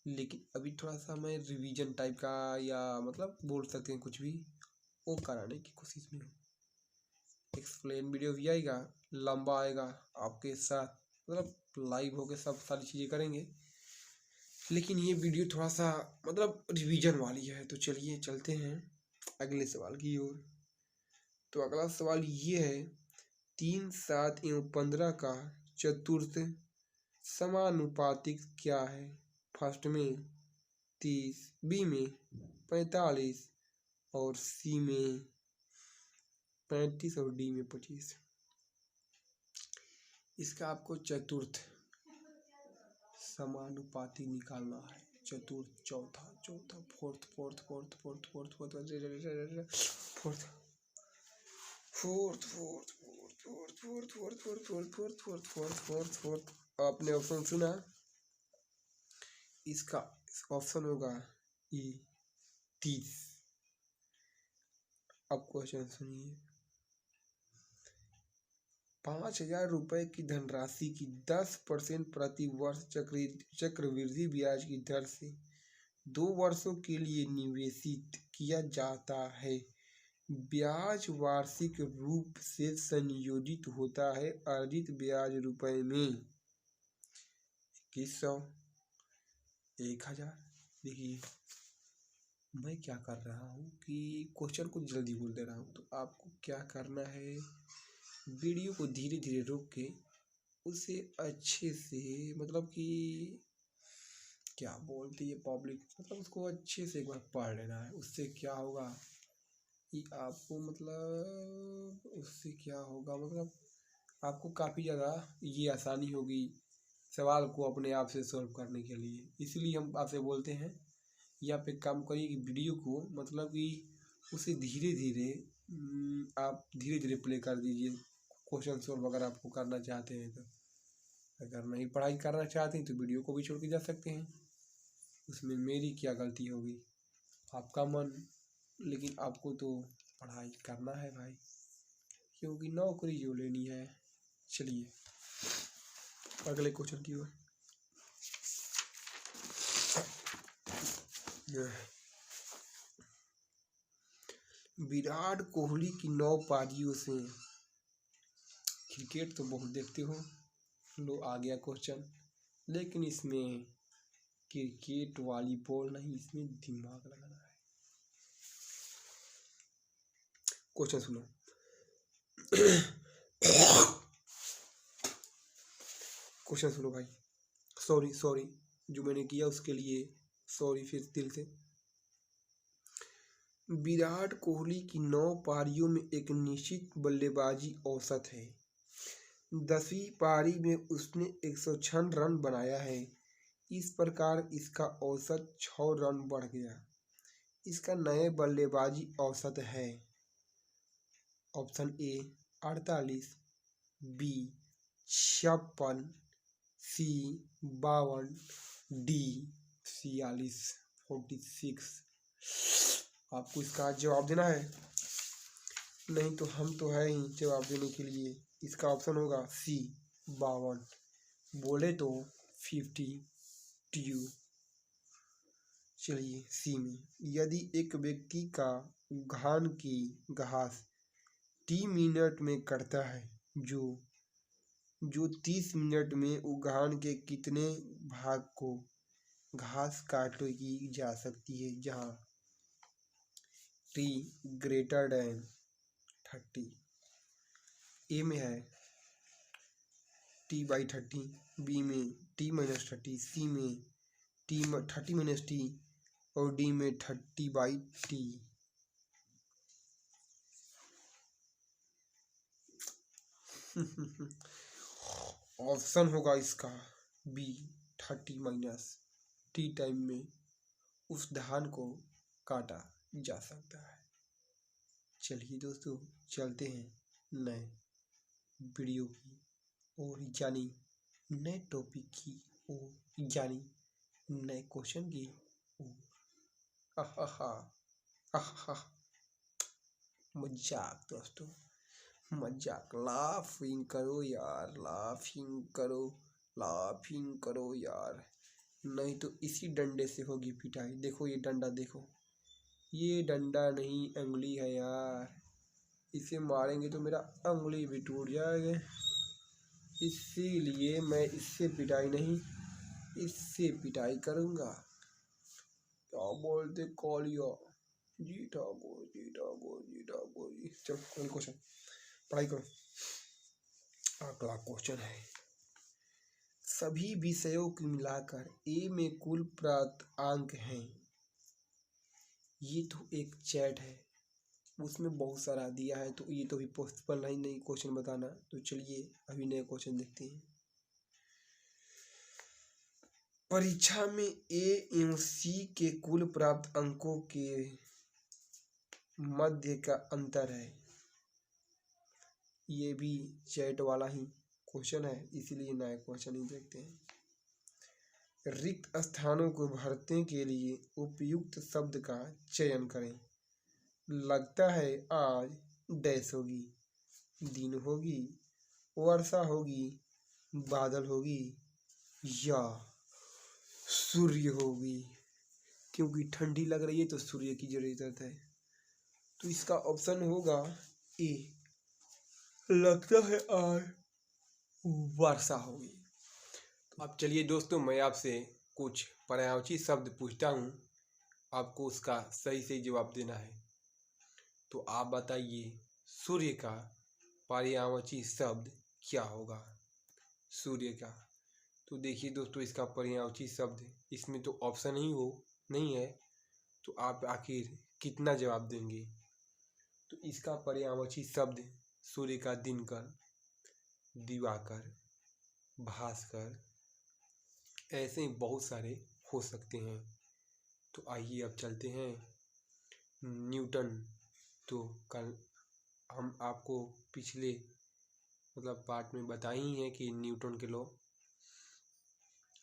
लेकिन अभी थोड़ा सा मैं रिवीजन टाइप का, या मतलब बोल सकते हैं कुछ भी, वो कराने की कोशिश में हूँ। एक्सप्लेन वीडियो भी आएगा, लंबा आएगा, आपके साथ मतलब लाइव होके सब सारी चीज़ें करेंगे। लेकिन ये वीडियो थोड़ा सा मतलब रिवीजन वाली है। तो चलिए चलते हैं अगले सवाल की ओर। तो अगला सवाल ये है, 3, 7 एवं 15 का चतुर्थ समानुपातिक क्या है? फर्स्ट में 30, बी में 45, और सी में 35, और डी में 25। इसका आपको चतुर्थ समानुपाती निकालना है। चतुर्थ, चौथा, फोर्थ, आपने ऑप्शन सुना? इसका ऑप्शन होगा ई 30। अब क्वेश्चन सुनिए, 5,000 रुपये की धनराशि की 10% प्रति वर्ष चक्रवृद्धि ब्याज की दर से 2 वर्षों के लिए निवेशित किया जाता है। ब्याज वार्षिक रूप से संयोजित होता है। अर्जित ब्याज रुपए में 2100, 1000। देखिए मैं क्या कर रहा हूँ कि क्वेश्चन को जल्दी बोल दे रहा हूँ, तो आपको क्या करना है, वीडियो को धीरे धीरे रोक के उसे अच्छे से, मतलब कि क्या बोलती है पब्लिक, मतलब उसको अच्छे से एक बार पढ़ लेना है। उससे क्या होगा कि आपको, मतलब उससे क्या होगा, मतलब आपको काफ़ी ज़्यादा ये आसानी होगी सवाल को अपने आप से सॉल्व करने के लिए। इसलिए हम आपसे बोलते हैं, या पे काम करिए कि वीडियो को, मतलब कि उसे धीरे धीरे आप धीरे धीरे प्ले कर दीजिए। क्वेश्चन सॉल्व अगर आपको करना चाहते हैं तो, अगर नहीं पढ़ाई करना चाहते हैं तो वीडियो को भी छोड़ के जा सकते हैं। उसमें मेरी क्या गलती होगी, आपका मन, लेकिन आपको तो पढ़ाई करना है भाई, क्योंकि नौकरी जो लेनी है। चलिए अगले क्वेश्चन की ओर। विराट कोहली की 9 पारियों से, क्रिकेट तो बहुत देखते हो, लो आ गया क्वेश्चन, लेकिन इसमें क्रिकेट वाली बॉल नहीं, इसमें दिमाग लगाना है। क्वेश्चन सुनो। क्वेश्चन सुनो भाई, सॉरी जो मैंने किया उसके लिए सॉरी फिर दिल से। विराट कोहली की 9 पारियों में एक निश्चित बल्लेबाजी औसत है। 10वीं पारी में उसने 106 रन बनाया है। इस प्रकार इसका औसत 6 रन बढ़ गया। इसका नए बल्लेबाजी औसत है। Option A 48, B 56, C 52, D 46, 46। आपको इसका जवाब देना है, नहीं तो हम तो है ही जवाब देने के लिए। इसका ऑप्शन होगा सी 52, बोले तो 52। चलिए सी में, यदि एक व्यक्ति का उद्यान की घास 3 मिनट में कटता है, जो 30 मिनट में उद्यान के कितने भाग को घास काटी जा सकती है, जहाँ टी ग्रेटर देन 30। ए में है T/30, बी में T-30, सी में T/30 और डी में 30/T। ऑप्शन होगा इसका बी 30-T टाइम में उस धान को काटा जा सकता है। चलिए दोस्तों चलते हैं नए वीडियो की और, यानी नए टॉपिक की ओर, यानी नए क्वेश्चन की ओर। मजाक दोस्तों, मजाक। लाफिंग करो यार, लाफिंग करो यार, नहीं तो इसी डंडे से होगी पिटाई। देखो ये डंडा देखो, ये डंडा नहीं अंगुली है यार, इसे मारेंगे तो मेरा अंगुली भी टूट जाएगा। इसीलिए मैं इससे पिटाई नहीं, इससे पिटाई करूँगा। क्या बोलते कॉलिया, जी ठाकुर जी ठाकुर जी ठाकुर जी। चलो अगला क्वेश्चन, पढ़ाई करो। अगला क्वेश्चन है, सभी विषयों को मिलाकर ए में कुल प्राप्त अंक हैं। ये तो एक चैट है, उसमें बहुत सारा दिया है, तो ये तो भी पॉसिबल नहीं क्वेश्चन बताना। तो चलिए अभी नए क्वेश्चन देखते हैं। परीक्षा में ए एवं सी के कुल प्राप्त अंकों के मध्य का अंतर है। ये भी चैट वाला ही क्वेश्चन है, इसीलिए नया क्वेश्चन ही देखते हैं। रिक्त स्थानों को भरने के लिए उपयुक्त शब्द का चयन करें। लगता है आज डैश होगी, दिन होगी, वर्षा होगी, बादल होगी, या सूर्य होगी। क्योंकि ठंडी लग रही है तो सूर्य की जरूरत है। तो इसका ऑप्शन होगा ए। लगता है आज वर्षा होगी। अब चलिए दोस्तों, मैं आपसे कुछ पर्यायवाची शब्द पूछता हूँ, आपको उसका सही सही जवाब देना है। तो आप बताइए सूर्य का पर्यायवाची शब्द क्या होगा। सूर्य का, तो देखिए दोस्तों, इसका पर्यायवाची शब्द, इसमें तो ऑप्शन ही नहीं है, तो आप आखिर कितना जवाब देंगे। तो इसका पर्यायवाची शब्द सूर्य का दिनकर, दिवाकर, भास्कर, ऐसे ही बहुत सारे हो सकते हैं। तो आइए अब चलते हैं न्यूटन। तो कल हम आपको पिछले पार्ट में बताए ही हैं कि न्यूटन के लॉ।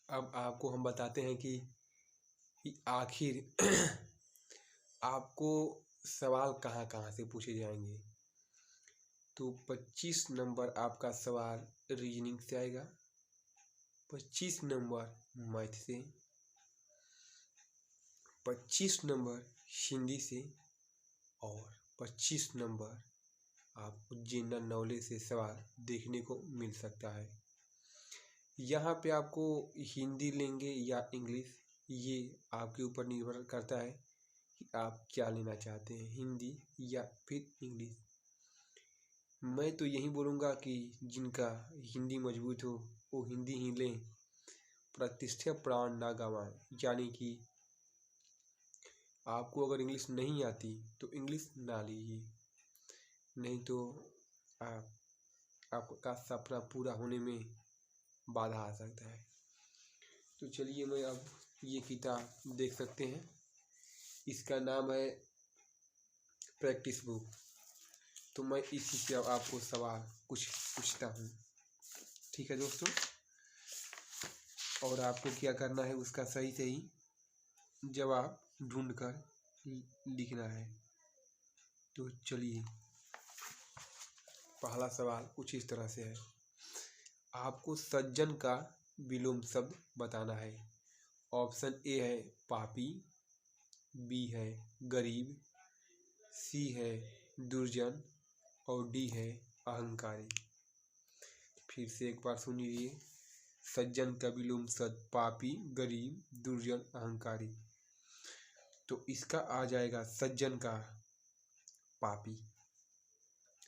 अब आपको हम बताते हैं कि आखिर आपको सवाल कहाँ कहाँ से पूछे जाएंगे। तो 25 नंबर आपका सवाल रीजनिंग से आएगा, 25 नंबर मैथ से, 25 नंबर हिंदी से और 25 नंबर आपको जनरल नॉलेज से सवाल देखने को मिल सकता है। यहाँ पे आपको हिंदी लेंगे या इंग्लिश, ये आपके ऊपर निर्भर करता है कि आप क्या लेना चाहते हैं, हिंदी या फिर इंग्लिश। मैं तो यही बोलूँगा कि जिनका हिंदी मजबूत हो वो हिंदी ही लें, प्रतिष्ठा प्राण ना गवाएं। यानी कि आपको अगर इंग्लिश नहीं आती तो इंग्लिश ना लीजिए, नहीं तो आपका सपना पूरा होने में बाधा आ सकता है। तो चलिए, मैं अब ये किताब देख सकते हैं, इसका नाम है प्रैक्टिस बुक। तो मैं इसी से आपको सवाल कुछ पूछता हूँ, ठीक है दोस्तों। और आपको क्या करना है, उसका सही सही जवाब ढूंढकर लिखना है। तो चलिए, पहला सवाल कुछ इस तरह से है, आपको सज्जन का विलोम शब्द बताना है। ऑप्शन ए है पापी, बी है गरीब, सी है दुर्जन और डी है अहंकारी। फिर से एक बार सुन लीजिए, सज्जन का विलोम शब्द पापी, गरीब, दुर्जन, अहंकारी। तो इसका आ जाएगा सज्जन का पापी।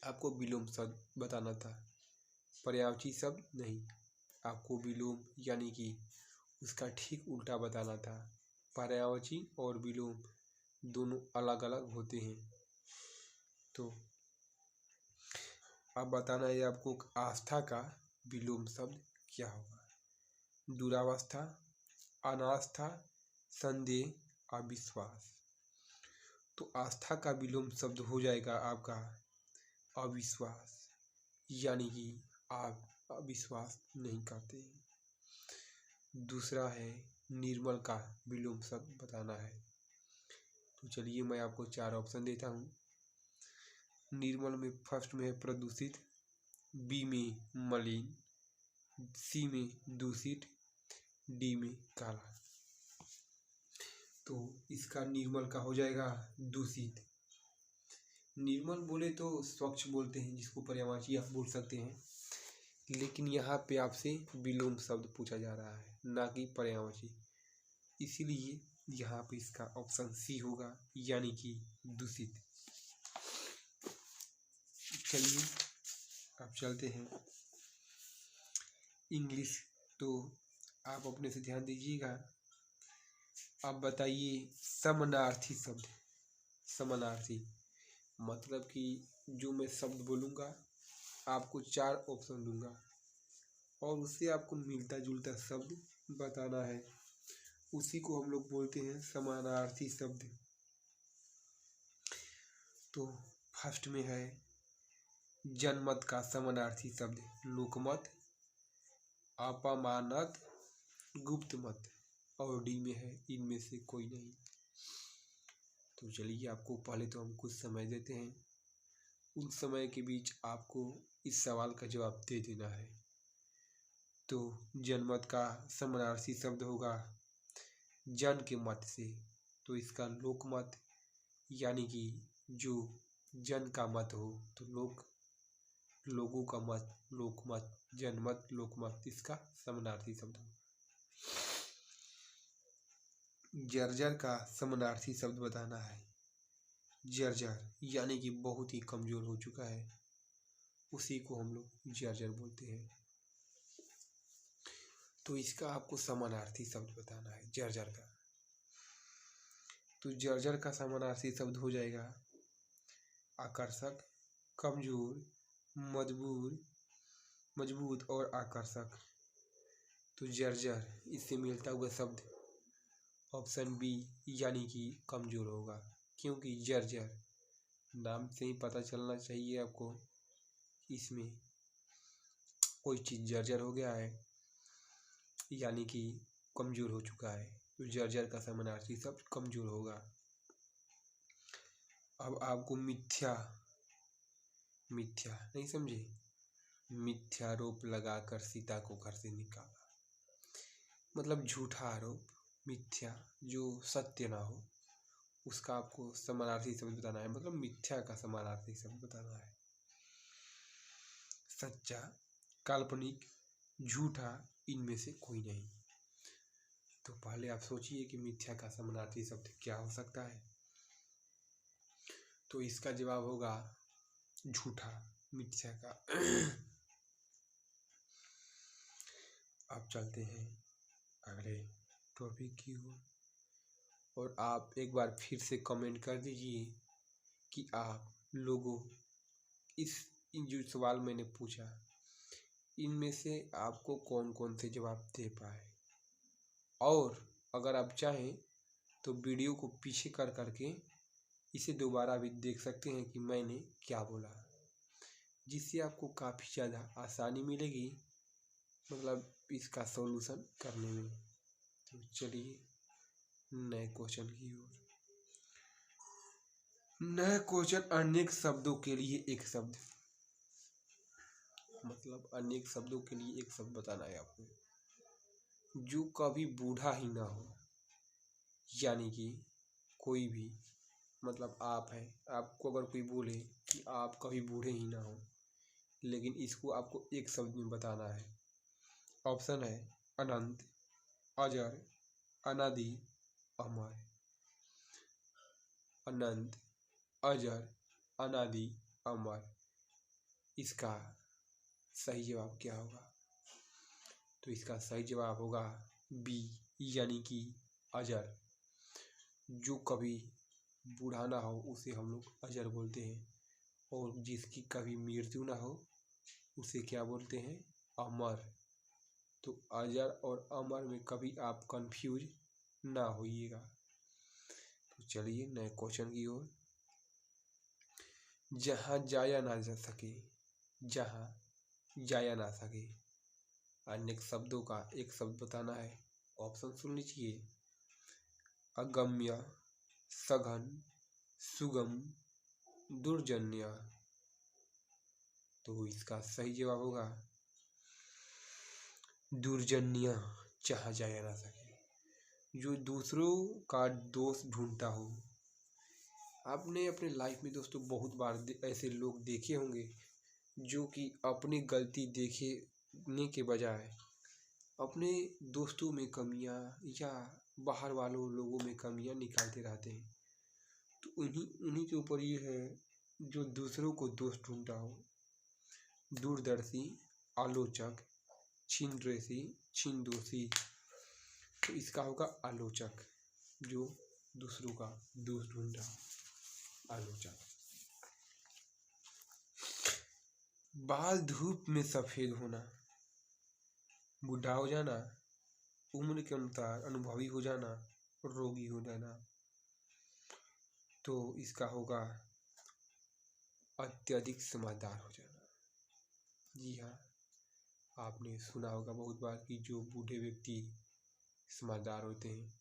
आपको विलोम शब्द बताना था, पर्यायवाची शब्द नहीं। आपको विलोम यानी कि उसका ठीक उल्टा बताना था। पर्यायवाची और विलोम दोनों अलग अलग होते हैं। तो अब बताना है आपको आस्था का विलोम शब्द क्या होगा। दुरावस्था, अनास्था, संदेह, अविश्वास। तो आस्था का विलोम शब्द हो जाएगा आपका अविश्वास, यानी कि आप अविश्वास नहीं करते। दूसरा है निर्मल का विलोम शब्द बताना है। तो चलिए, मैं आपको 4 ऑप्शन देता हूँ। निर्मल में फर्स्ट में है प्रदूषित, बी में मलिन, सी में दूषित, डी में काला। तो इसका निर्मल का हो जाएगा दूषित। निर्मल बोले तो स्वच्छ बोलते हैं, जिसको पर्यायवाची आप बोल सकते हैं, लेकिन यहाँ पे आपसे विलोम शब्द पूछा जा रहा है, ना कि पर्यायवाची। इसीलिए यहाँ पे इसका ऑप्शन सी होगा, यानी कि दूषित। चलिए अब चलते हैं इंग्लिश। तो आप अपने से ध्यान दीजिएगा। आप बताइए समानार्थी शब्द। समानार्थी मतलब कि जो मैं शब्द बोलूँगा आपको 4 ऑप्शन दूंगा और उससे आपको मिलता जुलता शब्द बताना है। उसी को हम लोग बोलते हैं समानार्थी शब्द। तो फर्स्ट में है जनमत का समानार्थी शब्द लोकमत, अपमानत, गुप्त मत, और डी में है इनमें से कोई नहीं। तो चलिए, आपको पहले तो हम कुछ समय देते हैं, उन समय के बीच आपको इस सवाल का जवाब दे देना है। तो जनमत का समानार्थी शब्द होगा जन के मत से, तो इसका लोकमत यानी कि जो जन का मत हो, तो लोगों का मत, लोकमत, जनमत, लोकमत, इसका समानार्थी शब्द हो। जर्जर का समानार्थी शब्द बताना है। जर्जर यानी कि बहुत ही कमजोर हो चुका है, उसी को हम लोग जर्जर बोलते हैं। तो इसका आपको समानार्थी शब्द बताना है जर्जर का। तो जर्जर का समानार्थी शब्द हो जाएगा आकर्षक, कमजोर, मजबूत और आकर्षक। तो जर्जर इससे मिलता हुआ शब्द ऑप्शन बी यानी कि कमजोर होगा, क्योंकि जर्जर नाम से ही पता चलना चाहिए आपको, इसमें कोई चीज़ जर्जर हो गया है यानी कि कमजोर हो चुका है। तो जर्जर का समानार्थी शब्द कमजोर होगा। अब आपको मिथ्या नहीं समझे, मिथ्यारोप लगाकर सीता को घर से निकाला, मतलब झूठा आरोप, मिथ्या जो सत्य ना हो, उसका आपको समानार्थी शब्द बताना है, मतलब मिथ्या का समानार्थी शब्द बताना है। सच्चा, काल्पनिक, झूठा, इनमें से कोई नहीं। तो पहले आप सोचिए कि मिथ्या का समानार्थी शब्द क्या हो सकता है। तो इसका जवाब होगा झूठा, मिथ्या का। अब चलते हैं अगले टॉपिक की ओर, और आप एक बार फिर से कमेंट कर दीजिए कि आप लोगों इन जो सवाल मैंने पूछा, इनमें से आपको कौन कौन से जवाब दे पाए। और अगर आप चाहें तो वीडियो को पीछे कर करके इसे दोबारा भी देख सकते हैं कि मैंने क्या बोला, जिससे आपको काफ़ी ज़्यादा आसानी मिलेगी, मतलब इसका सॉल्यूशन करने में। तो चलिए नए क्वेश्चन की ओर। नए क्वेश्चन, अनेक शब्दों के लिए एक शब्द, मतलब अनेक शब्दों के लिए एक शब्द बताना है आपको जो कभी बूढ़ा ही ना हो, यानी कि कोई भी, मतलब आप हैं, आपको अगर कोई बोले कि आप कभी बूढ़े ही ना हो, लेकिन इसको आपको एक शब्द में बताना है। ऑप्शन है अनंत, अजर, अनादि, अमर। अनंत, अजर, अनादि, अमर, इसका सही जवाब क्या होगा। तो इसका सही जवाब होगा बी यानी कि अजर। जो कभी बूढ़ा ना हो उसे हम लोग अजर बोलते हैं, और जिसकी कभी मृत्यु ना हो उसे क्या बोलते हैं, अमर। तो अजर और अमर में कभी आप कंफ्यूज ना होइएगा। तो चलिए नए क्वेश्चन की ओर। जहाँ जाया ना जा सके, जहाँ जाया ना सके, अनेक शब्दों का एक शब्द बताना है। ऑप्शन सुन लीजिए, अगम्य, सघन, सुगम, दुर्जन्य। तो इसका सही जवाब होगा दुर्जन्य, जहाँ जाया ना सके, जो दूसरों का दोष ढूंढता हो। आपने अपने लाइफ में दोस्तों बहुत बार ऐसे लोग देखे होंगे जो कि अपनी गलती देखने के बजाय अपने दोस्तों में कमियां या बाहर वालों लोगों में कमियां निकालते रहते हैं। तो उन्हीं के ऊपर ये है जो दूसरों को दोष ढूंढता हो। दूरदर्शी, आलोचक, छिंद्रेशी, छिंदोशी। तो इसका होगा आलोचक, जो दूसरों का दोष ढूंढता, आलोचक। बाल धूप में सफेद होना, बूढ़ा हो जाना, उम्र के अनुसार अनुभवी हो जाना, रोगी हो जाना। तो इसका होगा अत्यधिक समझदार हो जाना। जी हाँ, आपने सुना होगा बहुत बार कि जो बूढ़े व्यक्ति समझदार होते हैं।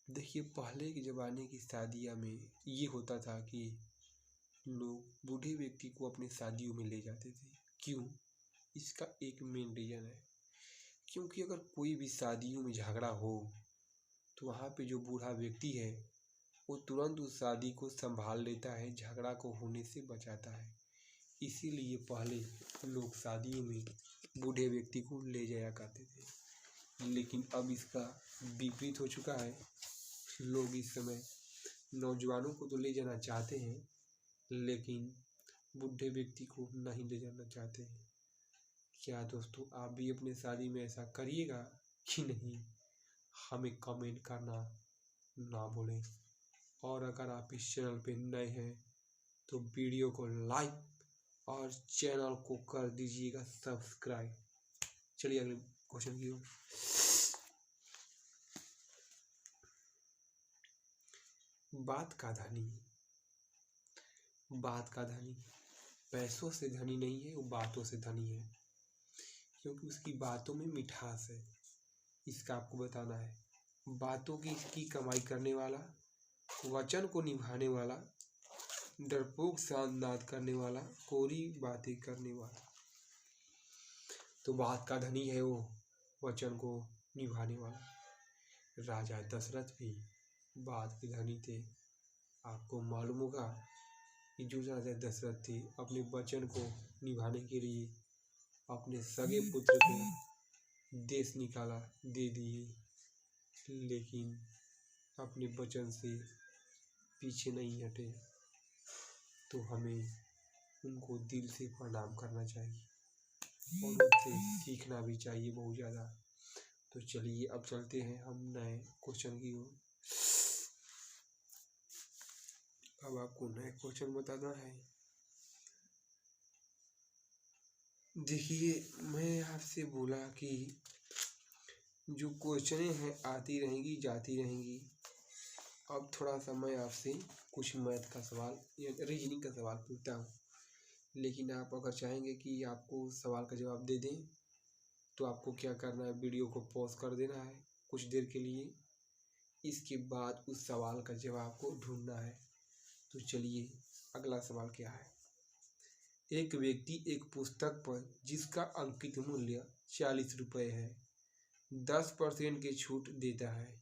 देखिए पहले के ज़माने की शादियाँ में ये होता था कि लोग बूढ़े व्यक्ति को अपनी शादियों में ले जाते थे। क्यों? इसका एक मेन रीज़न है, क्योंकि अगर कोई भी शादियों में झगड़ा हो तो वहाँ पे जो बूढ़ा व्यक्ति है वो तुरंत उस शादी को संभाल लेता है, झगड़ा को होने से बचाता है। इसीलिए पहले लोग शादियों में बूढ़े व्यक्ति को ले जाया करते थे, लेकिन अब इसका विपरीत हो चुका है। लोग इस समय नौजवानों को तो ले जाना चाहते हैं, लेकिन बूढ़े व्यक्ति को नहीं ले जाना चाहते हैं। क्या दोस्तों, आप भी अपने शादी में ऐसा करिएगा कि नहीं? हमें कमेंट करना ना भूलें। और अगर आप इस चैनल पे नए हैं तो वीडियो को लाइक और चैनल को कर दीजिएगा सब्सक्राइब। चलिए अगले क्वेश्चन की ओर। बात का धनी पैसों से धनी नहीं है, वो बातों से धनी है, क्योंकि उसकी बातों में मिठास है। इसका आपको बताना है। बातों की कमाई करने वाला, वचन को निभाने वाला, डरपोक शांत नाद करने वाला, कोरी बातें करने वाला। तो बात का धनी है वो, वचन को निभाने वाला। राजा दशरथ भी बात के धनी थे। आपको मालूम होगा कि जो राजा दशरथ थे, अपने वचन को निभाने के लिए अपने सगे पुत्र को देश निकाला दे दिए, लेकिन अपने वचन से पीछे नहीं हटे। तो हमें उनको दिल से प्रणाम करना चाहिए और उनसे सीखना भी चाहिए बहुत ज़्यादा। तो चलिए अब चलते हैं हम नए क्वेश्चन की ओर। अब आपको नए क्वेश्चन बताना है। देखिए, मैं आपसे बोला कि जो क्वेश्चन हैं आती रहेंगी जाती रहेंगी। अब थोड़ा सा मैं आपसे कुछ मैथ का सवाल या रीजनिंग का सवाल पूछता हूँ, लेकिन आप अगर चाहेंगे कि आपको सवाल का जवाब दे दें तो आपको क्या करना है, वीडियो को पॉज कर देना है कुछ देर के लिए। इसके बाद उस सवाल का जवाब को ढूंढना है। तो चलिए अगला सवाल क्या है। एक व्यक्ति एक पुस्तक पर जिसका अंकित मूल्य 40 रुपये है 10% की छूट देता है,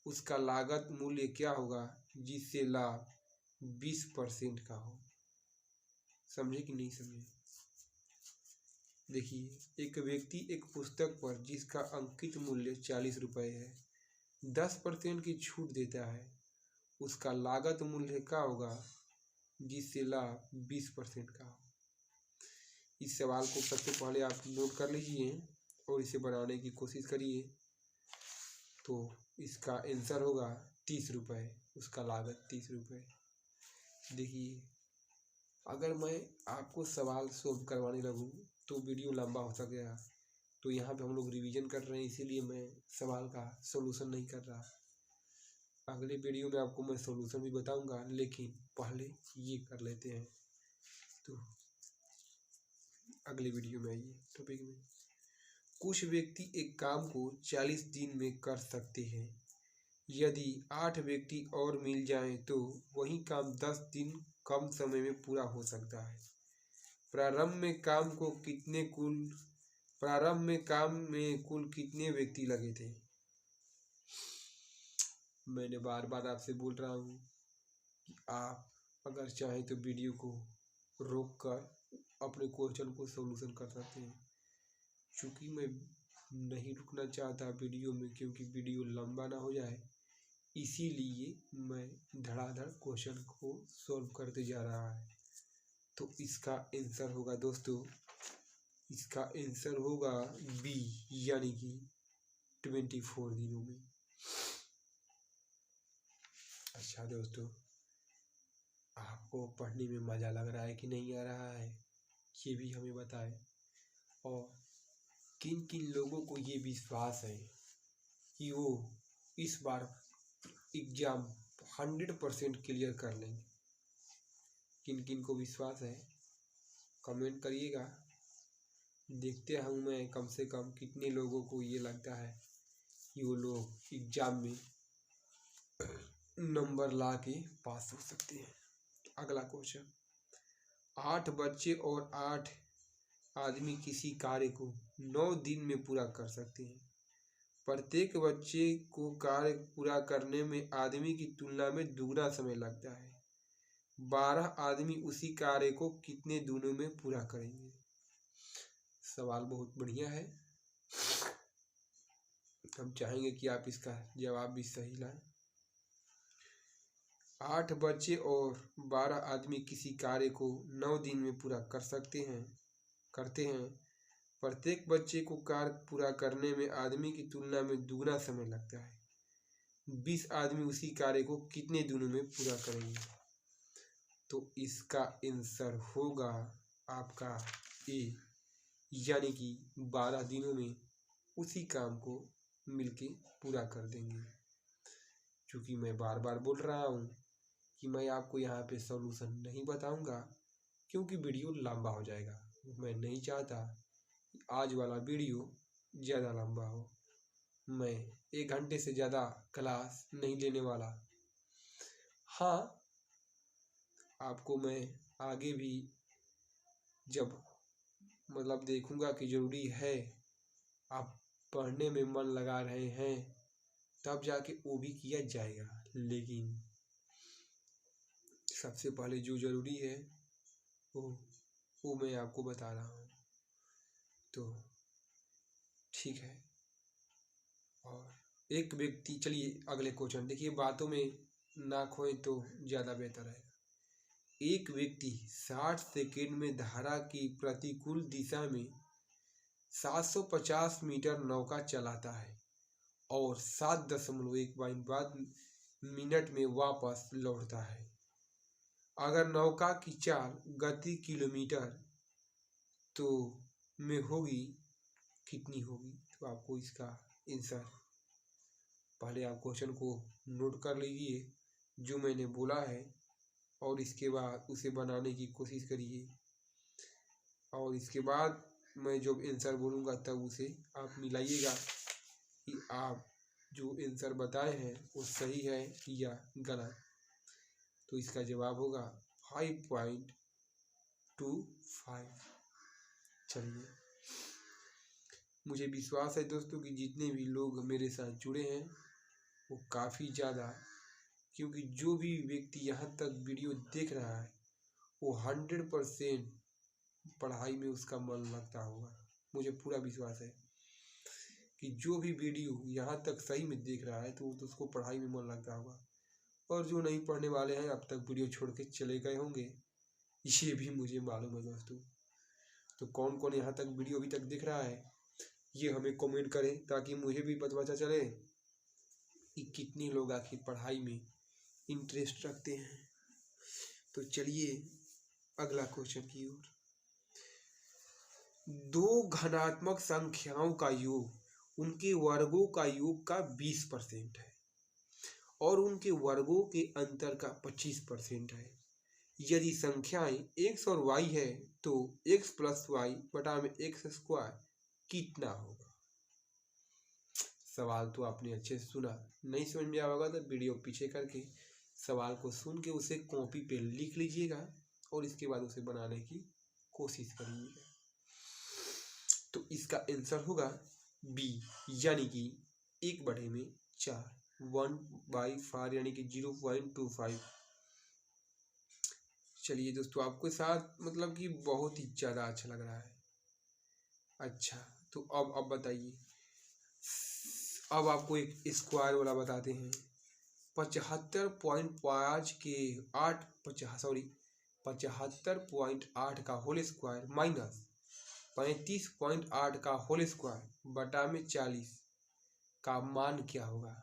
उसका लागत मूल्य क्या होगा जिससे लाभ 20% का हो? समझे कि नहीं समझे? देखिए, एक व्यक्ति एक पुस्तक पर जिसका अंकित मूल्य 40 रुपये है 10% की छूट देता है, उसका लागत मूल्य क्या होगा जिससे लाभ 20% का हो? इस सवाल को सबसे पहले आप नोट कर लीजिए और इसे बनाने की कोशिश करिए। तो इसका आंसर होगा 30 रुपये, उसका लागत 30 रुपये। देखिए, अगर मैं आपको सवाल सोल्व करवाने लगूँ तो वीडियो लंबा हो सकेगा। तो यहाँ पे हम लोग रिवीजन कर रहे हैं, इसीलिए मैं सवाल का सॉल्यूशन नहीं कर रहा। अगले वीडियो में आपको मैं सॉल्यूशन भी बताऊंगा, लेकिन पहले ये कर लेते हैं। तो अगले वीडियो में आइए टॉपिक में। कुछ व्यक्ति एक काम को 40 दिन में कर सकते हैं। यदि 8 व्यक्ति और मिल जाएं तो वही काम 10 दिन कम समय में पूरा हो सकता है। प्रारंभ में काम में कुल कितने व्यक्ति लगे थे? मैंने बार बार आपसे बोल रहा हूँ कि आप अगर चाहें तो वीडियो को रोक कर अपने क्वेश्चन को सॉल्यूशन कर सकते हैं। चूँकि मैं नहीं रुकना चाहता वीडियो में, क्योंकि वीडियो लंबा ना हो जाए, इसीलिए मैं धड़ाधड़ क्वेश्चन को सॉल्व करते जा रहा है। तो इसका आंसर होगा दोस्तों, इसका आंसर होगा बी, यानी कि 24 दिनों में। अच्छा दोस्तों, आपको पढ़ने में मज़ा लग रहा है कि नहीं आ रहा है, ये भी हमें बताएं। और किन किन लोगों को ये विश्वास है कि वो इस बार एग्ज़ाम 100% क्लियर कर लेंगे? किन किन को विश्वास है कमेंट करिएगा। देखते हूँ मैं कम से कम कितने लोगों को ये लगता है कि वो लोग एग्ज़ाम में नंबर ला के पास हो सकते हैं। अगला क्वेश्चन। 8 बच्चे और 8 आदमी किसी कार्य को 9 दिन में पूरा कर सकते हैं। प्रत्येक बच्चे को कार्य पूरा करने में आदमी की तुलना में दुगना समय लगता है। 12 आदमी उसी कार्य को कितने दिनों में पूरा करेंगे? सवाल बहुत बढ़िया है। हम चाहेंगे कि आप इसका जवाब भी सही लाएं। 8 बच्चे और 12 आदमी किसी कार्य को 9 दिन में पूरा करते हैं। प्रत्येक बच्चे को कार्य पूरा करने में आदमी की तुलना में दुगना समय लगता है। 20 आदमी उसी कार्य को कितने दिनों में पूरा करेंगे? तो इसका आंसर होगा आपका ए, यानी कि 12 दिनों में उसी काम को मिलके पूरा कर देंगे। क्योंकि मैं बार बार बोल रहा हूँ कि मैं आपको यहाँ पे सॉल्यूशन नहीं बताऊँगा, क्योंकि वीडियो लंबा हो जाएगा। मैं नहीं चाहता कि आज वाला वीडियो ज़्यादा लंबा हो। मैं 1 घंटे से ज़्यादा क्लास नहीं लेने वाला। हाँ, आपको मैं आगे भी जब मतलब देखूँगा कि ज़रूरी है, आप पढ़ने में मन लगा रहे हैं, तब जाके वो भी किया जाएगा। लेकिन सबसे पहले जो ज़रूरी है वो मैं आपको बता रहा हूँ। तो ठीक है। और एक व्यक्ति, चलिए अगले क्वेश्चन देखिए, बातों में ना खोएं तो ज़्यादा बेहतर है। एक व्यक्ति 60 सेकेंड में धारा की प्रतिकूल दिशा में 750 मीटर नौका चलाता है और 7.1 मिनट में वापस लौटता है। अगर नौका की चाल गति किलोमीटर तो में होगी, कितनी होगी? तो आपको इसका आंसर, पहले आप क्वेश्चन को नोट कर लीजिए जो मैंने बोला है, और इसके बाद उसे बनाने की कोशिश करिए, और इसके बाद मैं जब आंसर बोलूँगा तब उसे आप मिलाइएगा कि आप जो आंसर बताए हैं वो सही है या गलत। तो इसका जवाब होगा 5.25। चलिए, मुझे विश्वास है दोस्तों कि जितने भी लोग मेरे साथ जुड़े हैं वो काफ़ी ज़्यादा, क्योंकि जो भी व्यक्ति यहाँ तक वीडियो देख रहा है वो 100% पढ़ाई में उसका मन लगता होगा। मुझे पूरा विश्वास है कि जो भी वीडियो यहाँ तक सही में देख रहा है तो उसको पढ़ाई में मन लगता होगा, और जो नहीं पढ़ने वाले हैं अब तक वीडियो छोड़ के चले गए होंगे, ये भी मुझे मालूम है दोस्तों। तो कौन कौन यहाँ तक वीडियो अभी तक दिख रहा है ये हमें कमेंट करें, ताकि मुझे भी पता चले कि कितने लोग आखिर पढ़ाई में इंटरेस्ट रखते हैं। तो चलिए अगला क्वेश्चन की ओर। 2 घनात्मक संख्याओं का योग उनके वर्गों का योग का 20% है और उनके वर्गों के अंतर का 25% है। यदि संख्याएं x और y है तो x प्लस वाई बटा में x स्क्वायर कितना होगा? सवाल तो आपने अच्छे से सुना, नहीं समझ में आया होगा तो वीडियो पीछे करके सवाल को सुन के उसे कॉपी पे लिख लीजिएगा और इसके बाद उसे बनाने की कोशिश करिएगा। तो इसका आंसर होगा बी, यानी कि 1/4, 1/4 यानी कि 0.25। चलिए दोस्तों, आपके साथ मतलब कि बहुत ही ज़्यादा अच्छा लग रहा है। अच्छा, तो अब बताइए, अब आपको एक स्क्वायर वाला बताते हैं। 75.5 के 75.8 का होल स्क्वायर माइनस 35.8 का होल स्क्वायर बटा में 40 का मान क्या होगा?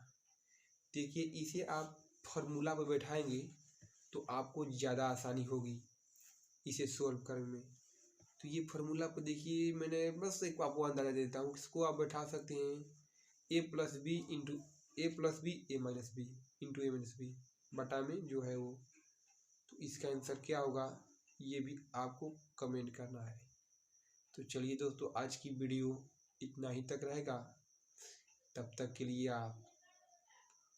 देखिए, इसे आप फॉर्मूला पर बैठाएंगे तो आपको ज़्यादा आसानी होगी इसे सॉल्व करने में। तो ये फार्मूला को देखिए, मैंने बस एक आपको अंदाजा देता हूँ, इसको आप बैठा सकते हैं a plus B into A plus B A minus B into A minus B बटा में जो है वो। तो इसका आंसर क्या होगा ये भी आपको कमेंट करना है। तो चलिए दोस्तों, आज की वीडियो इतना ही तक रहेगा। तब तक के लिए आप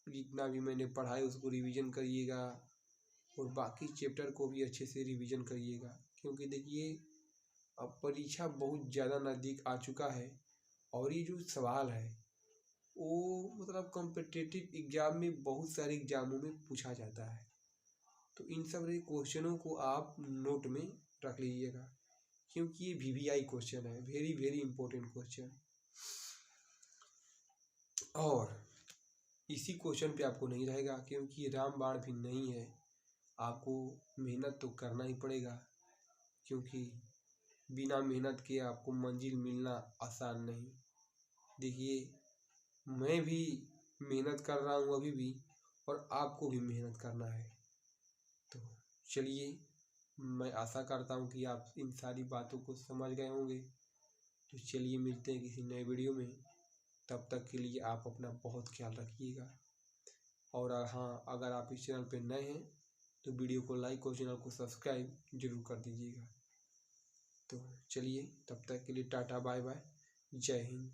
जितना भी मैंने पढ़ा है उसको रिवीजन करिएगा और बाकी चैप्टर को भी अच्छे से रिवीजन करिएगा, क्योंकि देखिए अब परीक्षा बहुत ज़्यादा नज़दीक आ चुका है और ये जो सवाल है वो मतलब कॉम्पिटिटिव एग्जाम में बहुत सारे एग्जामों में पूछा जाता है। तो इन सब क्वेश्चनों को आप नोट में रख लीजिएगा, क्योंकि ये VVI क्वेश्चन है, वेरी वेरी इंपॉर्टेंट क्वेश्चन। और इसी क्वेश्चन पे आपको नहीं रहेगा, क्योंकि ये रामबाण भी नहीं है, आपको मेहनत तो करना ही पड़ेगा, क्योंकि बिना मेहनत के आपको मंजिल मिलना आसान नहीं। देखिए, मैं भी मेहनत कर रहा हूँ अभी भी, और आपको भी मेहनत करना है। तो चलिए, मैं आशा करता हूँ कि आप इन सारी बातों को समझ गए होंगे। तो चलिए, मिलते हैं किसी नए वीडियो में। तब तक के लिए आप अपना बहुत ख्याल रखिएगा। और हाँ, अगर आप इस चैनल पर नए हैं तो वीडियो को लाइक और चैनल को सब्सक्राइब जरूर कर दीजिएगा। तो चलिए, तब तक के लिए टाटा बाय बाय, जय हिंद।